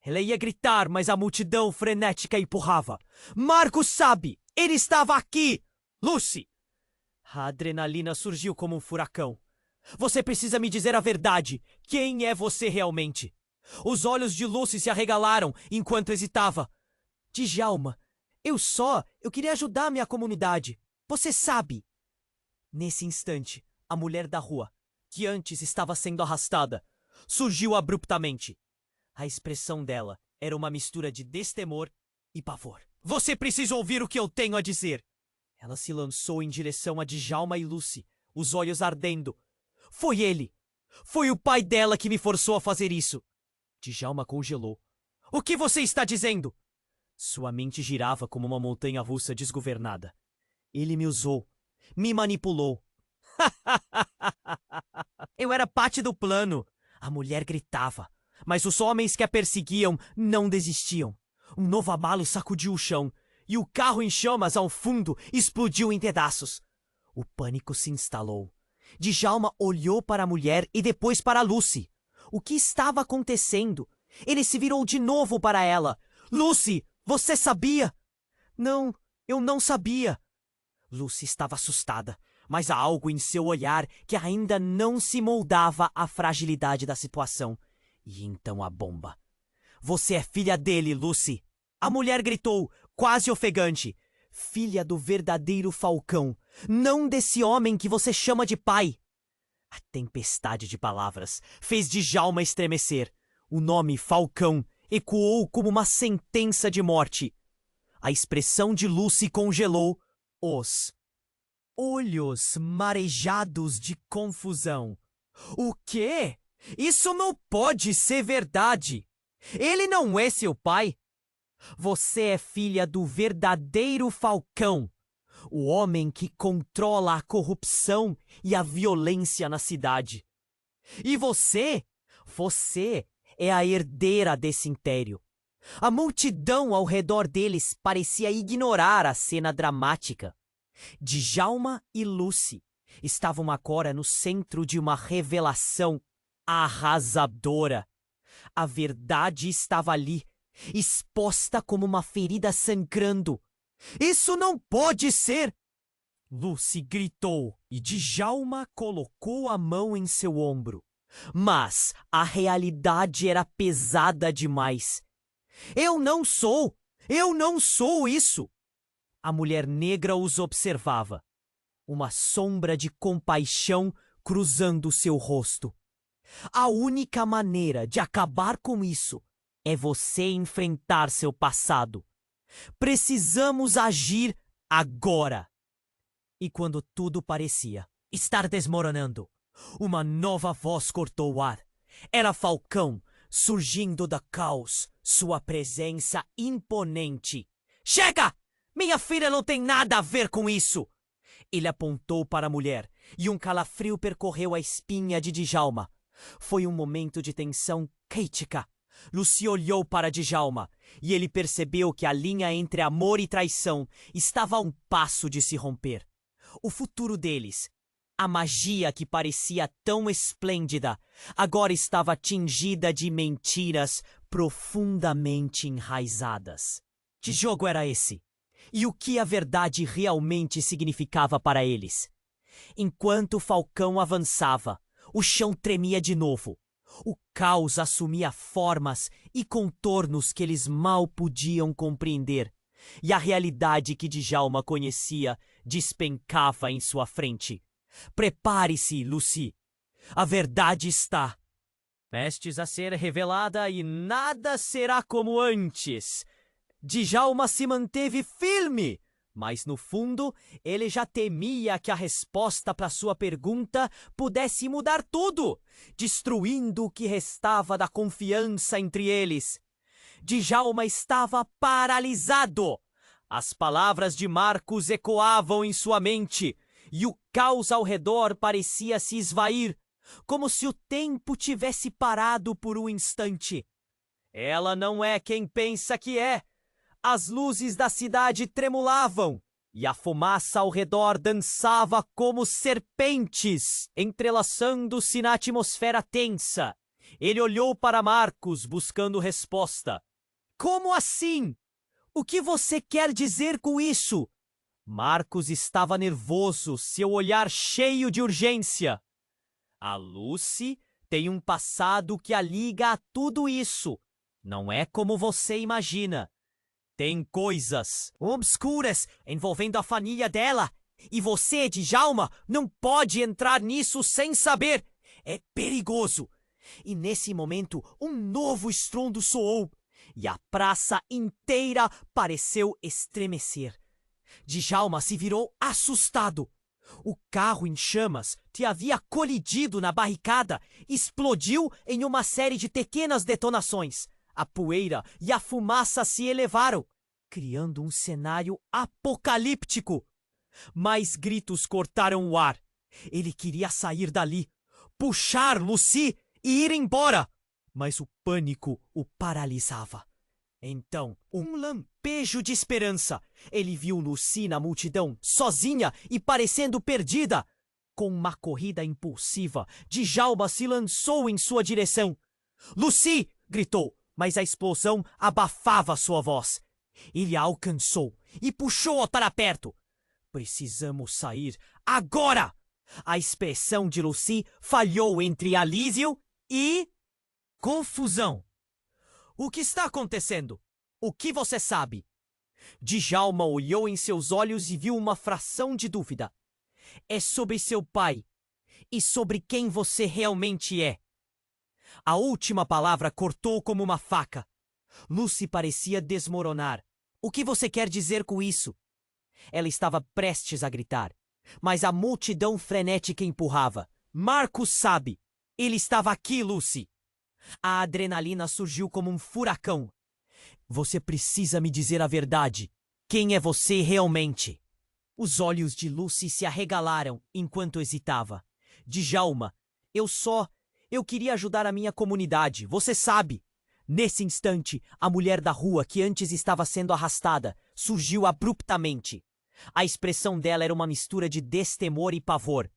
Speaker 1: Ela ia gritar, mas a multidão frenética empurrava. Marcos sabe! Ele estava aqui! Lucy! A adrenalina surgiu como um furacão. Você precisa me dizer a verdade. Quem é você realmente? Os olhos de Lucy se arregalaram enquanto hesitava. Djalma, eu queria ajudar minha comunidade. Você sabe. Nesse instante, a mulher da rua, que antes estava sendo arrastada, surgiu abruptamente. A expressão dela era uma mistura de destemor e pavor. Você precisa ouvir o que eu tenho a dizer. Ela se lançou em direção a Djalma e Lucy, os olhos ardendo. Foi ele! Foi o pai dela que me forçou a fazer isso. Djalma congelou. O que você está dizendo? Sua mente girava como uma montanha-russa desgovernada. Ele me usou. Me manipulou. Eu era parte do plano. A mulher gritava. Mas os homens que a perseguiam não desistiam. Um novo abalo sacudiu o chão. E o carro em chamas ao fundo explodiu em pedaços. O pânico se instalou. Djalma olhou para a mulher e depois para Lucy. O que estava acontecendo? Ele se virou de novo para ela. Lucy, você sabia? Não, eu não sabia. Lucy estava assustada, mas há algo em seu olhar que ainda não se moldava à fragilidade da situação. E então a bomba. Você é filha dele, Lucy. A mulher gritou, quase ofegante. Filha do verdadeiro Falcão, não desse homem que você chama de pai. A tempestade de palavras fez Djalma estremecer. O nome Falcão ecoou como uma sentença de morte. A expressão de Lucy congelou, os olhos marejados de confusão. O quê? Isso não pode ser verdade! Ele não é seu pai! Você é filha do verdadeiro Falcão, o homem que controla a corrupção e a violência na cidade. E você é a herdeira desse império. A multidão ao redor deles parecia ignorar a cena dramática. Djalma e Lucy estavam agora no centro de uma revelação arrasadora. A verdade estava ali, exposta como uma ferida sangrando. Isso não pode ser! Lucy gritou e Djalma colocou a mão em seu ombro. Mas a realidade era pesada demais. Eu não sou isso! A mulher negra os observava. Uma sombra de compaixão cruzando seu rosto. A única maneira de acabar com isso é você enfrentar seu passado. Precisamos agir agora. E quando tudo parecia estar desmoronando, uma nova voz cortou o ar. Era Falcão, surgindo da caos, sua presença imponente. Chega! Minha filha não tem nada a ver com isso! Ele apontou para a mulher, e um calafrio percorreu a espinha de Djalma. Foi um momento de tensão crítica. Lucy olhou para Djalma, e ele percebeu que a linha entre amor e traição estava a um passo de se romper. O futuro deles, a magia que parecia tão esplêndida, agora estava tingida de mentiras profundamente enraizadas. Que jogo era esse? E o que a verdade realmente significava para eles? Enquanto Falcão avançava, o chão tremia de novo. O caos assumia formas e contornos que eles mal podiam compreender. E a realidade que Djalma conhecia despencava em sua frente. Prepare-se, Lucy. A verdade está prestes a ser revelada e nada será como antes. Djalma se manteve firme, mas no fundo ele já temia que a resposta para sua pergunta pudesse mudar tudo, destruindo o que restava da confiança entre eles. Djalma estava paralisado. As palavras de Marcos ecoavam em sua mente, e o caos ao redor parecia se esvair, como se o tempo tivesse parado por um instante. Ela não é quem pensa que é. As luzes da cidade tremulavam, e a fumaça ao redor dançava como serpentes, entrelaçando-se na atmosfera tensa. Ele olhou para Marcos, buscando resposta. Como assim? O que você quer dizer com isso? Marcos estava nervoso, seu olhar cheio de urgência. A Lucy tem um passado que a liga a tudo isso. Não é como você imagina. Tem coisas obscuras envolvendo a família dela. E você, Djalma, não pode entrar nisso sem saber. É perigoso. E nesse momento, um novo estrondo soou. E a praça inteira pareceu estremecer. Djalma se virou assustado. O carro em chamas que havia colidido na barricada explodiu em uma série de pequenas detonações. A poeira e a fumaça se elevaram, criando um cenário apocalíptico. Mais gritos cortaram o ar. Ele queria sair dali, puxar Lucy e ir embora, mas o pânico o paralisava. Então, um lampejo de esperança. Ele viu Lucy na multidão, sozinha e parecendo perdida. Com uma corrida impulsiva, Djalma se lançou em sua direção. Lucy! Gritou, mas a explosão abafava sua voz. Ele a alcançou e puxou-a para perto. Precisamos sair agora! A expressão de Lucy falhou entre alívio e confusão. O que está acontecendo? O que você sabe? Djalma olhou em seus olhos e viu uma fração de dúvida. É sobre seu pai e sobre quem você realmente é. A última palavra cortou como uma faca. Lucy parecia desmoronar. O que você quer dizer com isso? Ela estava prestes a gritar, mas a multidão frenética empurrava. Marcos sabe. Ele estava aqui, Lucy. A adrenalina surgiu como um furacão. Você precisa me dizer a verdade. Quem é você realmente? Os olhos de Lucy se arregalaram enquanto hesitava. Djalma, eu queria ajudar a minha comunidade, você sabe. Nesse instante, a mulher da rua, que antes estava sendo arrastada, surgiu abruptamente. A expressão dela era uma mistura de destemor e pavor.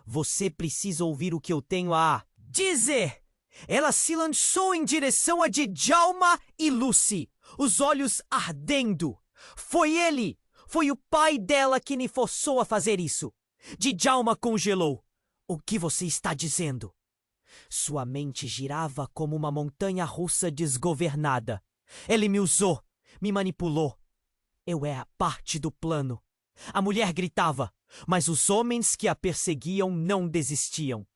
Speaker 1: Você precisa ouvir o que eu tenho a dizer! Ela se lançou em direção a Djalma e Lucy, os olhos ardendo. Foi ele! Foi o pai dela que me forçou a fazer isso. Djalma congelou. O que você está dizendo? Sua mente girava como uma montanha-russa desgovernada. Ele me usou, me manipulou. Eu era parte do plano. A mulher gritava, mas os homens que a perseguiam não desistiam.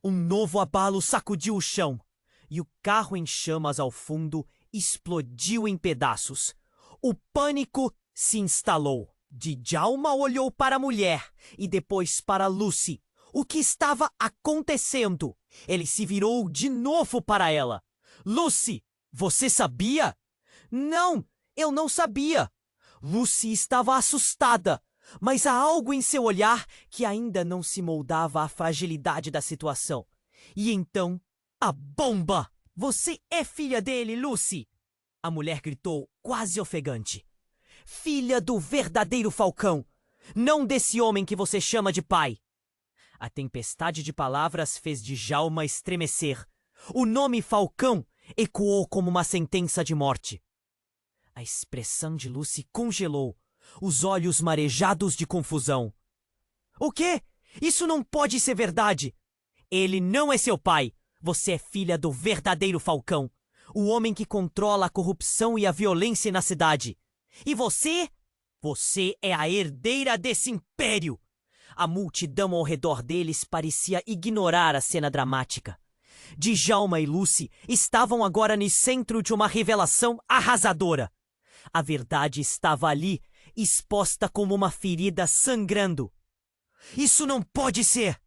Speaker 1: Um novo abalo sacudiu o chão, e o carro em chamas ao fundo explodiu em pedaços. O pânico se instalou. Djalma olhou para a mulher e depois para Lucy. O que estava acontecendo? Ele se virou de novo para ela. Lucy, você sabia? Não, eu não sabia. Lucy estava assustada, mas há algo em seu olhar que ainda não se moldava à fragilidade da situação. E então, a bomba! Você é filha dele, Lucy! A mulher gritou, quase ofegante. Filha do verdadeiro Falcão! Não desse homem que você chama de pai! A tempestade de palavras fez Djalma estremecer. O nome Falcão ecoou como uma sentença de morte. A expressão de Lucy congelou, os olhos marejados de confusão. O quê? Isso não pode ser verdade! Ele não é seu pai! Você é filha do verdadeiro Falcão! O homem que controla a corrupção e a violência na cidade! E você? Você é a herdeira desse império! A multidão ao redor deles parecia ignorar a cena dramática. Djalma e Lucy estavam agora no centro de uma revelação arrasadora. A verdade estava ali, exposta como uma ferida sangrando. Isso não pode ser!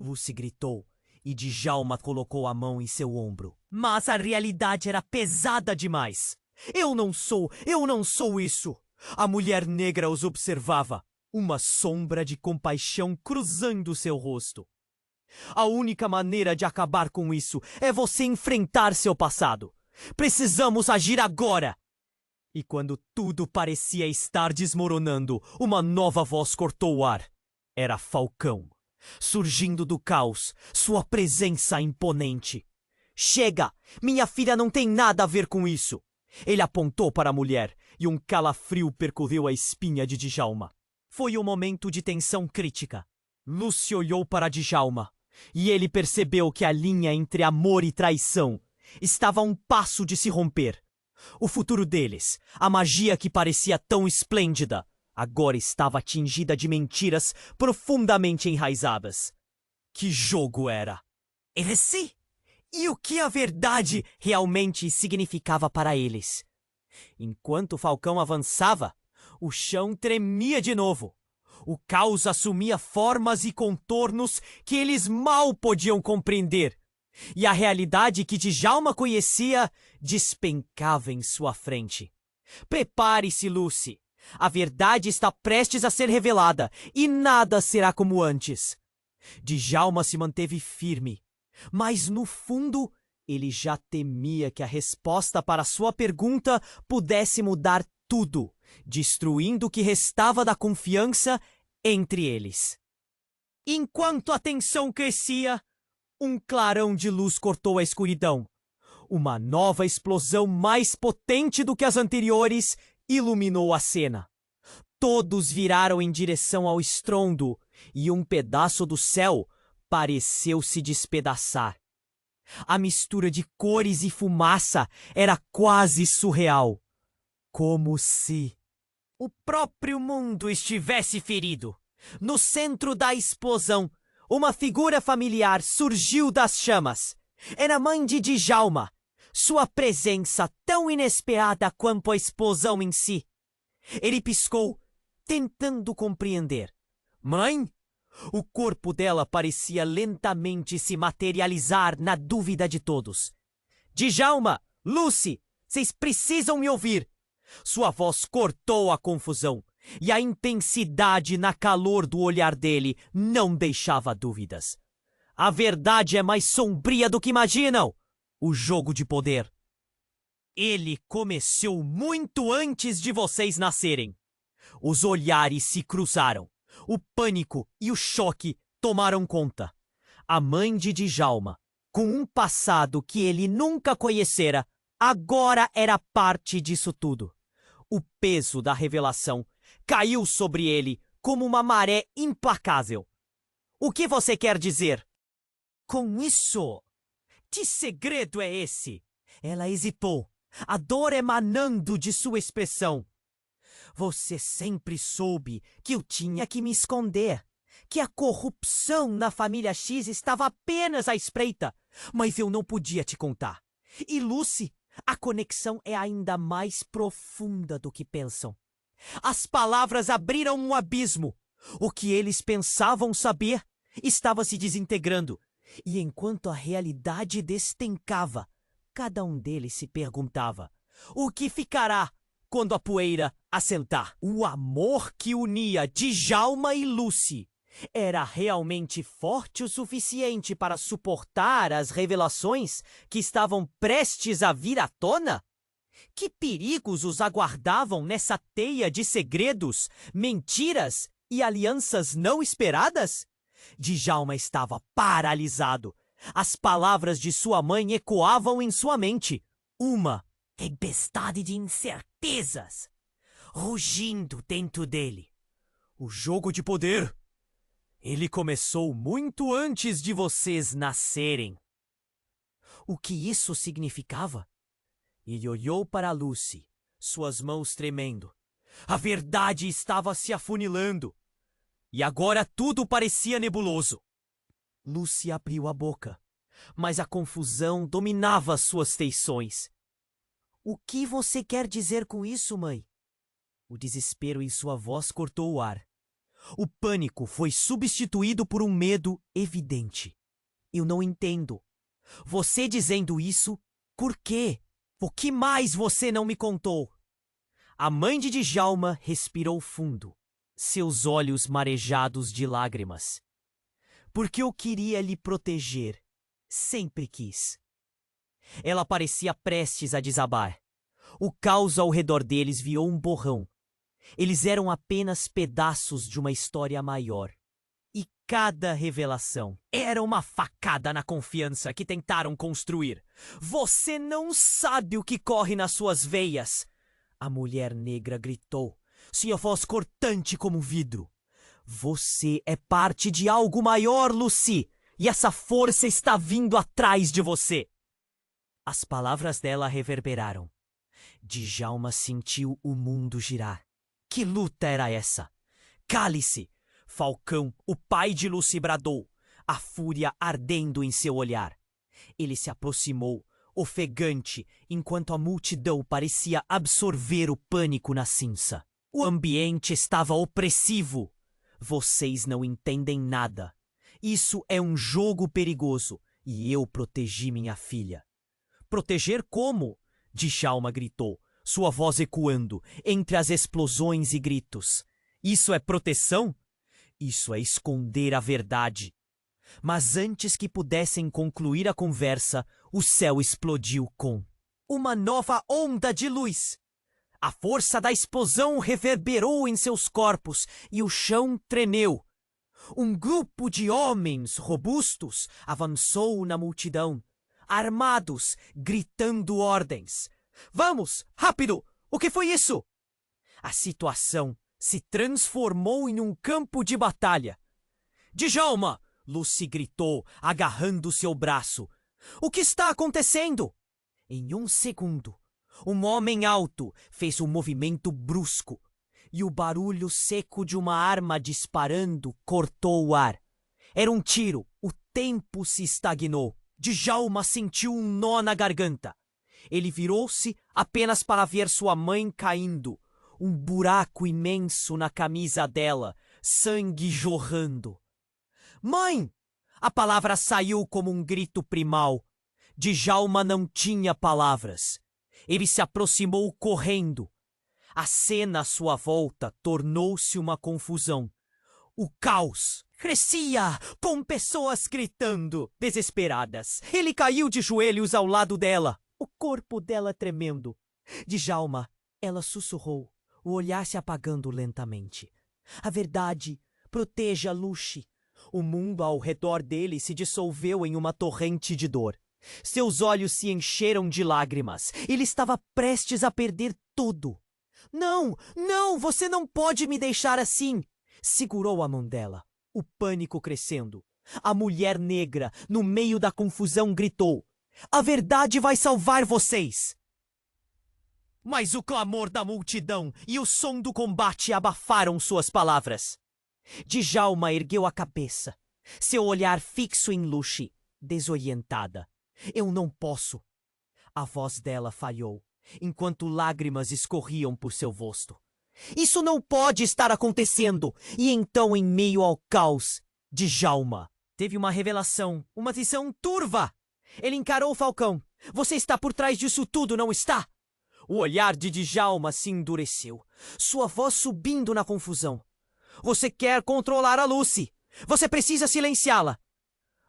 Speaker 1: Lucy gritou, e Djalma colocou a mão em seu ombro. Mas a realidade era pesada demais. Eu não sou isso! A mulher negra os observava, uma sombra de compaixão cruzando seu rosto. A única maneira de acabar com isso é você enfrentar seu passado. Precisamos agir agora! E quando tudo parecia estar desmoronando, uma nova voz cortou o ar. Era Falcão, surgindo do caos, sua presença imponente. Chega! Minha filha não tem nada a ver com isso! Ele apontou para a mulher e um calafrio percorreu a espinha de Djalma. Foi um momento de tensão crítica. Lucy olhou para Djalma e ele percebeu que a linha entre amor e traição estava a um passo de se romper. O futuro deles, a magia que parecia tão esplêndida, agora estava atingida de mentiras profundamente enraizadas. Que jogo era? Esse? E o que a verdade realmente significava para eles? Enquanto Falcão avançava, o chão tremia de novo. O caos assumia formas e contornos que eles mal podiam compreender. E a realidade que Djalma conhecia despencava em sua frente. Prepare-se, Lucy. A verdade está prestes a ser revelada e nada será como antes. Djalma se manteve firme, mas no fundo ele já temia que a resposta para sua pergunta pudesse mudar tudo, destruindo o que restava da confiança entre eles. Enquanto a tensão crescia, um clarão de luz cortou a escuridão. Uma nova explosão mais potente do que as anteriores iluminou a cena. Todos viraram em direção ao estrondo e um pedaço do céu pareceu se despedaçar. A mistura de cores e fumaça era quase surreal. Como se o próprio mundo estivesse ferido. No centro da explosão, uma figura familiar surgiu das chamas. Era a mãe de Djalma. Sua presença tão inesperada quanto a explosão em si. Ele piscou, tentando compreender. Mãe? O corpo dela parecia lentamente se materializar na dúvida de todos. Djalma, Lucy, vocês precisam me ouvir. Sua voz cortou a confusão, e a intensidade na calor do olhar dele não deixava dúvidas. A verdade é mais sombria do que imaginam. O jogo de poder. Ele começou muito antes de vocês nascerem. Os olhares se cruzaram. O pânico e o choque tomaram conta. A mãe de Djalma, com um passado que ele nunca conhecera, agora era parte disso tudo. O peso da revelação caiu sobre ele como uma maré implacável. O que você quer dizer com isso? Que segredo é esse? Ela hesitou, a dor emanando de sua expressão. Você sempre soube que eu tinha que me esconder, que a corrupção na família X estava apenas à espreita, mas eu não podia te contar. E Lucy, a conexão é ainda mais profunda do que pensam. As palavras abriram um abismo. O que eles pensavam saber estava se desintegrando. E enquanto a realidade destencava, cada um deles se perguntava: o que ficará quando a poeira assentar? O amor que unia Djalma e Lucy era realmente forte o suficiente para suportar as revelações que estavam prestes a vir à tona? Que perigos os aguardavam nessa teia de segredos, mentiras e alianças não esperadas? Djalma estava paralisado. As palavras de sua mãe ecoavam em sua mente. Uma tempestade de incertezas rugindo dentro dele. O jogo de poder. Ele começou muito antes de vocês nascerem. O que isso significava? Ele olhou para Lucy, suas mãos tremendo. A verdade estava se afunilando. E agora tudo parecia nebuloso. Lucy abriu a boca, mas a confusão dominava suas feições. O que você quer dizer com isso, mãe? O desespero em sua voz cortou o ar. O pânico foi substituído por um medo evidente. Eu não entendo. Você dizendo isso, por quê? O que mais você não me contou? A mãe de Djalma respirou fundo, seus olhos marejados de lágrimas. Porque eu queria lhe proteger. Sempre quis. Ela parecia prestes a desabar. O caos ao redor deles viou um borrão. Eles eram apenas pedaços de uma história maior. E cada revelação era uma facada na confiança que tentaram construir. Você não sabe o que corre nas suas veias. A mulher negra gritou, sua voz cortante como vidro. Você é parte de algo maior, Lucy, e essa força está vindo atrás de você. As palavras dela reverberaram. Djalma sentiu o mundo girar. Que luta era essa? Cale-se! Falcão, o pai de Lucy, bradou, a fúria ardendo em seu olhar. Ele se aproximou, ofegante, enquanto a multidão parecia absorver o pânico na cinza. O ambiente estava opressivo. Vocês não entendem nada. Isso é um jogo perigoso e eu protegi minha filha. Proteger como? Djalma gritou, sua voz ecoando entre as explosões e gritos. Isso é proteção? Isso é esconder a verdade. Mas antes que pudessem concluir a conversa, o céu explodiu com uma nova onda de luz. A força da explosão reverberou em seus corpos e o chão tremeu. Um grupo de homens robustos avançou na multidão, armados, gritando ordens. Vamos, rápido! O que foi isso? A situação se transformou em um campo de batalha. Djalma! Lucy gritou, agarrando seu braço. O que está acontecendo? Em um segundo, um homem alto fez um movimento brusco e o barulho seco de uma arma disparando cortou o ar. Era um tiro. O tempo se estagnou. Djalma sentiu um nó na garganta. Ele virou-se apenas para ver sua mãe caindo. Um buraco imenso na camisa dela, sangue jorrando. Mãe! A palavra saiu como um grito primal. Djalma não tinha palavras. Ele se aproximou correndo. A cena à sua volta tornou-se uma confusão. O caos crescia, com pessoas gritando, desesperadas. Ele caiu de joelhos ao lado dela, o corpo dela tremendo. Djalma, ela sussurrou, o olhar se apagando lentamente. A verdade, proteja Lucy. O mundo ao redor dele se dissolveu em uma torrente de dor. Seus olhos se encheram de lágrimas. Ele estava prestes a perder tudo. Não, não, você não pode me deixar assim. Segurou a mão dela, o pânico crescendo. A mulher negra, no meio da confusão, gritou: a verdade vai salvar vocês! Mas o clamor da multidão e o som do combate abafaram suas palavras. Djalma ergueu a cabeça, seu olhar fixo em Lucy, desorientada. Eu não posso. A voz dela falhou, enquanto lágrimas escorriam por seu rosto. Isso não pode estar acontecendo! E então, em meio ao caos, Djalma teve uma revelação, uma visão turva. Ele encarou o Falcão. Você está por trás disso tudo, não está? O olhar de Djalma se endureceu, sua voz subindo na confusão. Você quer controlar a Lucy. Você precisa silenciá-la.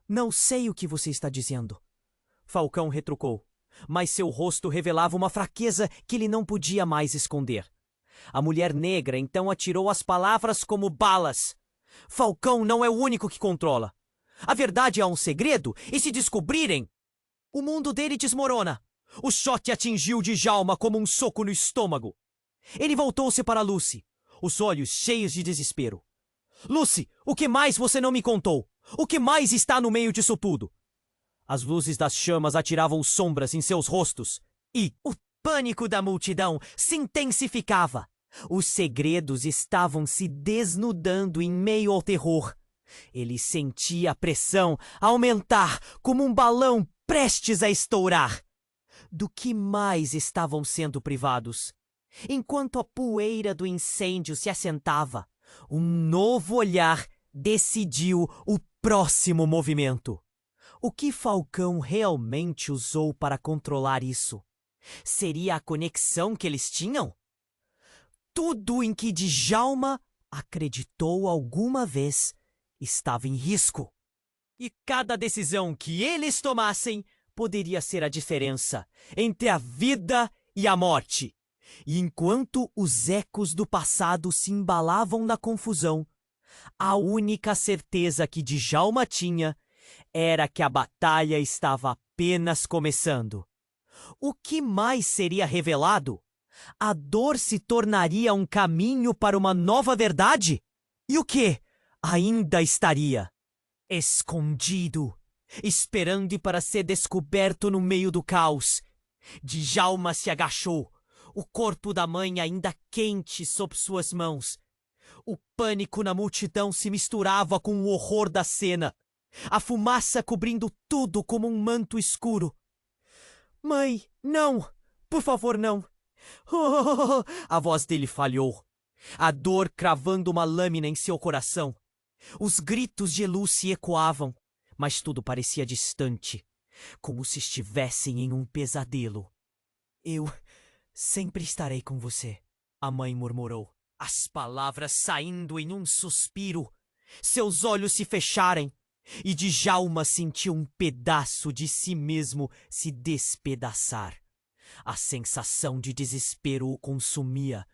Speaker 1: Não sei o que você está dizendo. Falcão retrucou, mas seu rosto revelava uma fraqueza que ele não podia mais esconder. A mulher negra então atirou as palavras como balas. Falcão não é o único que controla. A verdade é um segredo, e se descobrirem, o mundo dele desmorona. O choque atingiu Djalma como um soco no estômago. Ele voltou-se para Lucy, os olhos cheios de desespero. Lucy, o que mais você não me contou? O que mais está no meio disso tudo? As luzes das chamas atiravam sombras em seus rostos e o pânico da multidão se intensificava. Os segredos estavam se desnudando em meio ao terror. Ele sentia a pressão aumentar como um balão prestes a estourar. Do que mais estavam sendo privados? Enquanto a poeira do incêndio se assentava, um novo olhar decidiu o próximo movimento. O que Falcão realmente usou para controlar isso? Seria a conexão que eles tinham? Tudo em que Djalma acreditou alguma vez estava em risco. E cada decisão que eles tomassem poderia ser a diferença entre a vida e a morte. E enquanto os ecos do passado se embalavam na confusão, a única certeza que Djalma tinha era que a batalha estava apenas começando. O que mais seria revelado? A dor se tornaria um caminho para uma nova verdade? E o que ainda estaria escondido, esperando para ser descoberto no meio do caos? Djalma se agachou, o corpo da mãe ainda quente sob suas mãos. O pânico na multidão se misturava com o horror da cena, a fumaça cobrindo tudo como um manto escuro. Mãe, não! Por favor, não! Oh! A voz dele falhou, a dor cravando uma lâmina em seu coração. Os gritos de Lucy ecoavam, mas tudo parecia distante, como se estivessem em um pesadelo. Eu sempre estarei com você, a mãe murmurou, as palavras saindo em um suspiro. Seus olhos se fecharem, e Djalma sentiu um pedaço de si mesmo se despedaçar. A sensação de desespero o consumia,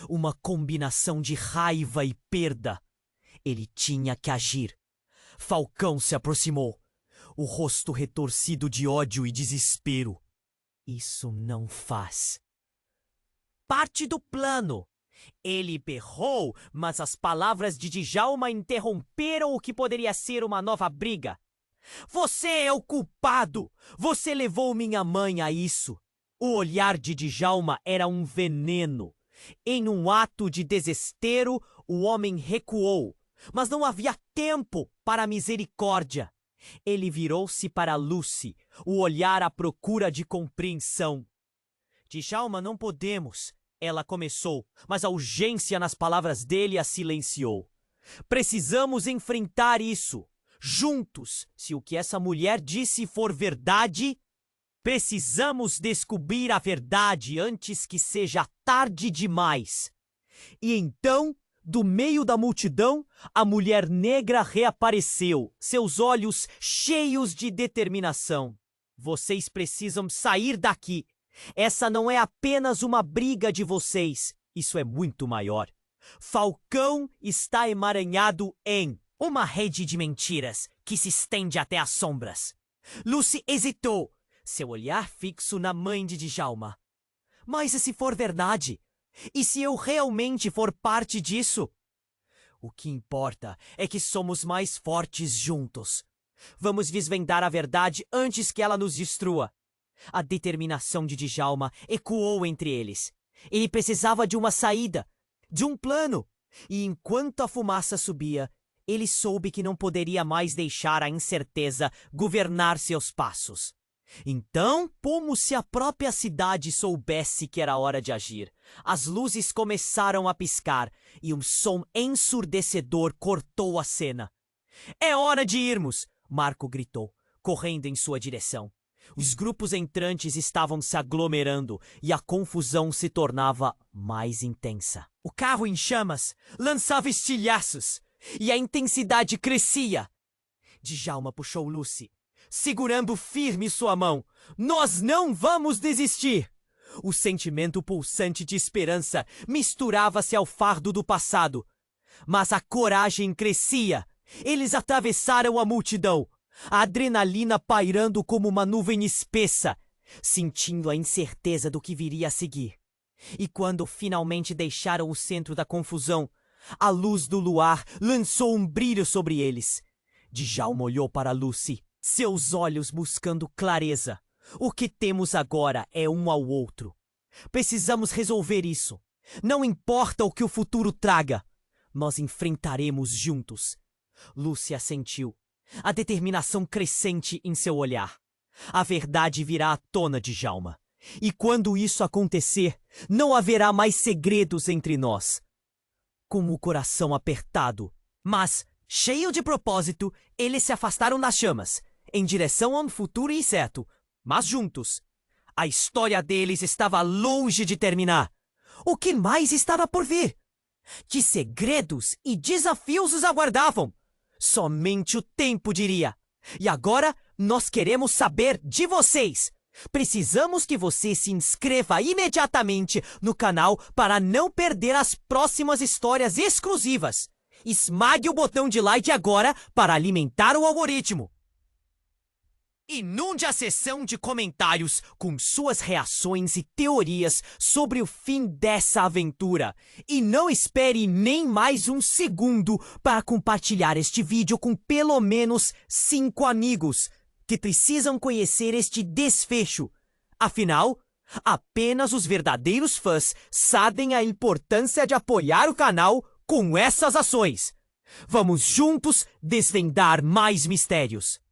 Speaker 1: uma combinação de raiva e perda. Ele tinha que agir. Falcão se aproximou, o rosto retorcido de ódio e desespero. Isso não faz parte do plano. Ele berrou, mas as palavras de Djalma interromperam o que poderia ser uma nova briga. Você é o culpado! Você levou minha mãe a isso! O olhar de Djalma era um veneno. Em um ato de desespero, o homem recuou, mas não havia tempo para a misericórdia. Ele virou-se para Lucy, o olhar à procura de compreensão. Djalma, não podemos, ela começou, mas a urgência nas palavras dele a silenciou. Precisamos enfrentar isso, juntos. Se o que essa mulher disse for verdade, precisamos descobrir a verdade antes que seja tarde demais. E então, do meio da multidão, a mulher negra reapareceu, seus olhos cheios de determinação. Vocês precisam sair daqui. Essa não é apenas uma briga de vocês. Isso é muito maior. Falcão está emaranhado em uma rede de mentiras que se estende até as sombras. Lucy hesitou, seu olhar fixo na mãe de Djalma. Mas e se for verdade? E se eu realmente for parte disso? O que importa é que somos mais fortes juntos. Vamos desvendar a verdade antes que ela nos destrua. A determinação de Djalma ecoou entre eles. Ele precisava de uma saída, de um plano. E enquanto a fumaça subia, ele soube que não poderia mais deixar a incerteza governar seus passos. Então, como se a própria cidade soubesse que era hora de agir, as luzes começaram a piscar e um som ensurdecedor cortou a cena. É hora de irmos! Marco gritou, correndo em sua direção. Os grupos entrantes estavam se aglomerando e a confusão se tornava mais intensa. O carro em chamas lançava estilhaços e a intensidade crescia. Djalma puxou Lucy, segurando firme sua mão. Nós não vamos desistir! O sentimento pulsante de esperança misturava-se ao fardo do passado. Mas a coragem crescia. Eles atravessaram a multidão, a adrenalina pairando como uma nuvem espessa, sentindo a incerteza do que viria a seguir. E quando finalmente deixaram o centro da confusão, a luz do luar lançou um brilho sobre eles. Djalma olhou para Lucy, seus olhos buscando clareza. O que temos agora é um ao outro. Precisamos resolver isso. Não importa o que o futuro traga. Nós enfrentaremos juntos. Lucy assentiu, a determinação crescente em seu olhar. A verdade virá à tona, Djalma. E quando isso acontecer, não haverá mais segredos entre nós. Com o coração apertado, mas cheio de propósito, eles se afastaram das chamas, em direção a um futuro incerto, mas juntos. A história deles estava longe de terminar. O que mais estava por vir? Que segredos e desafios os aguardavam? Somente o tempo diria. E agora, nós queremos saber de vocês. Precisamos que você se inscreva imediatamente no canal para não perder as próximas histórias exclusivas. Esmague o botão de like agora para alimentar o algoritmo. Inunde a seção de comentários com suas reações e teorias sobre o fim dessa aventura. E não espere nem mais um segundo para compartilhar este vídeo com pelo menos 5 amigos que precisam conhecer este desfecho. Afinal, apenas os verdadeiros fãs sabem a importância de apoiar o canal com essas ações. Vamos juntos desvendar mais mistérios.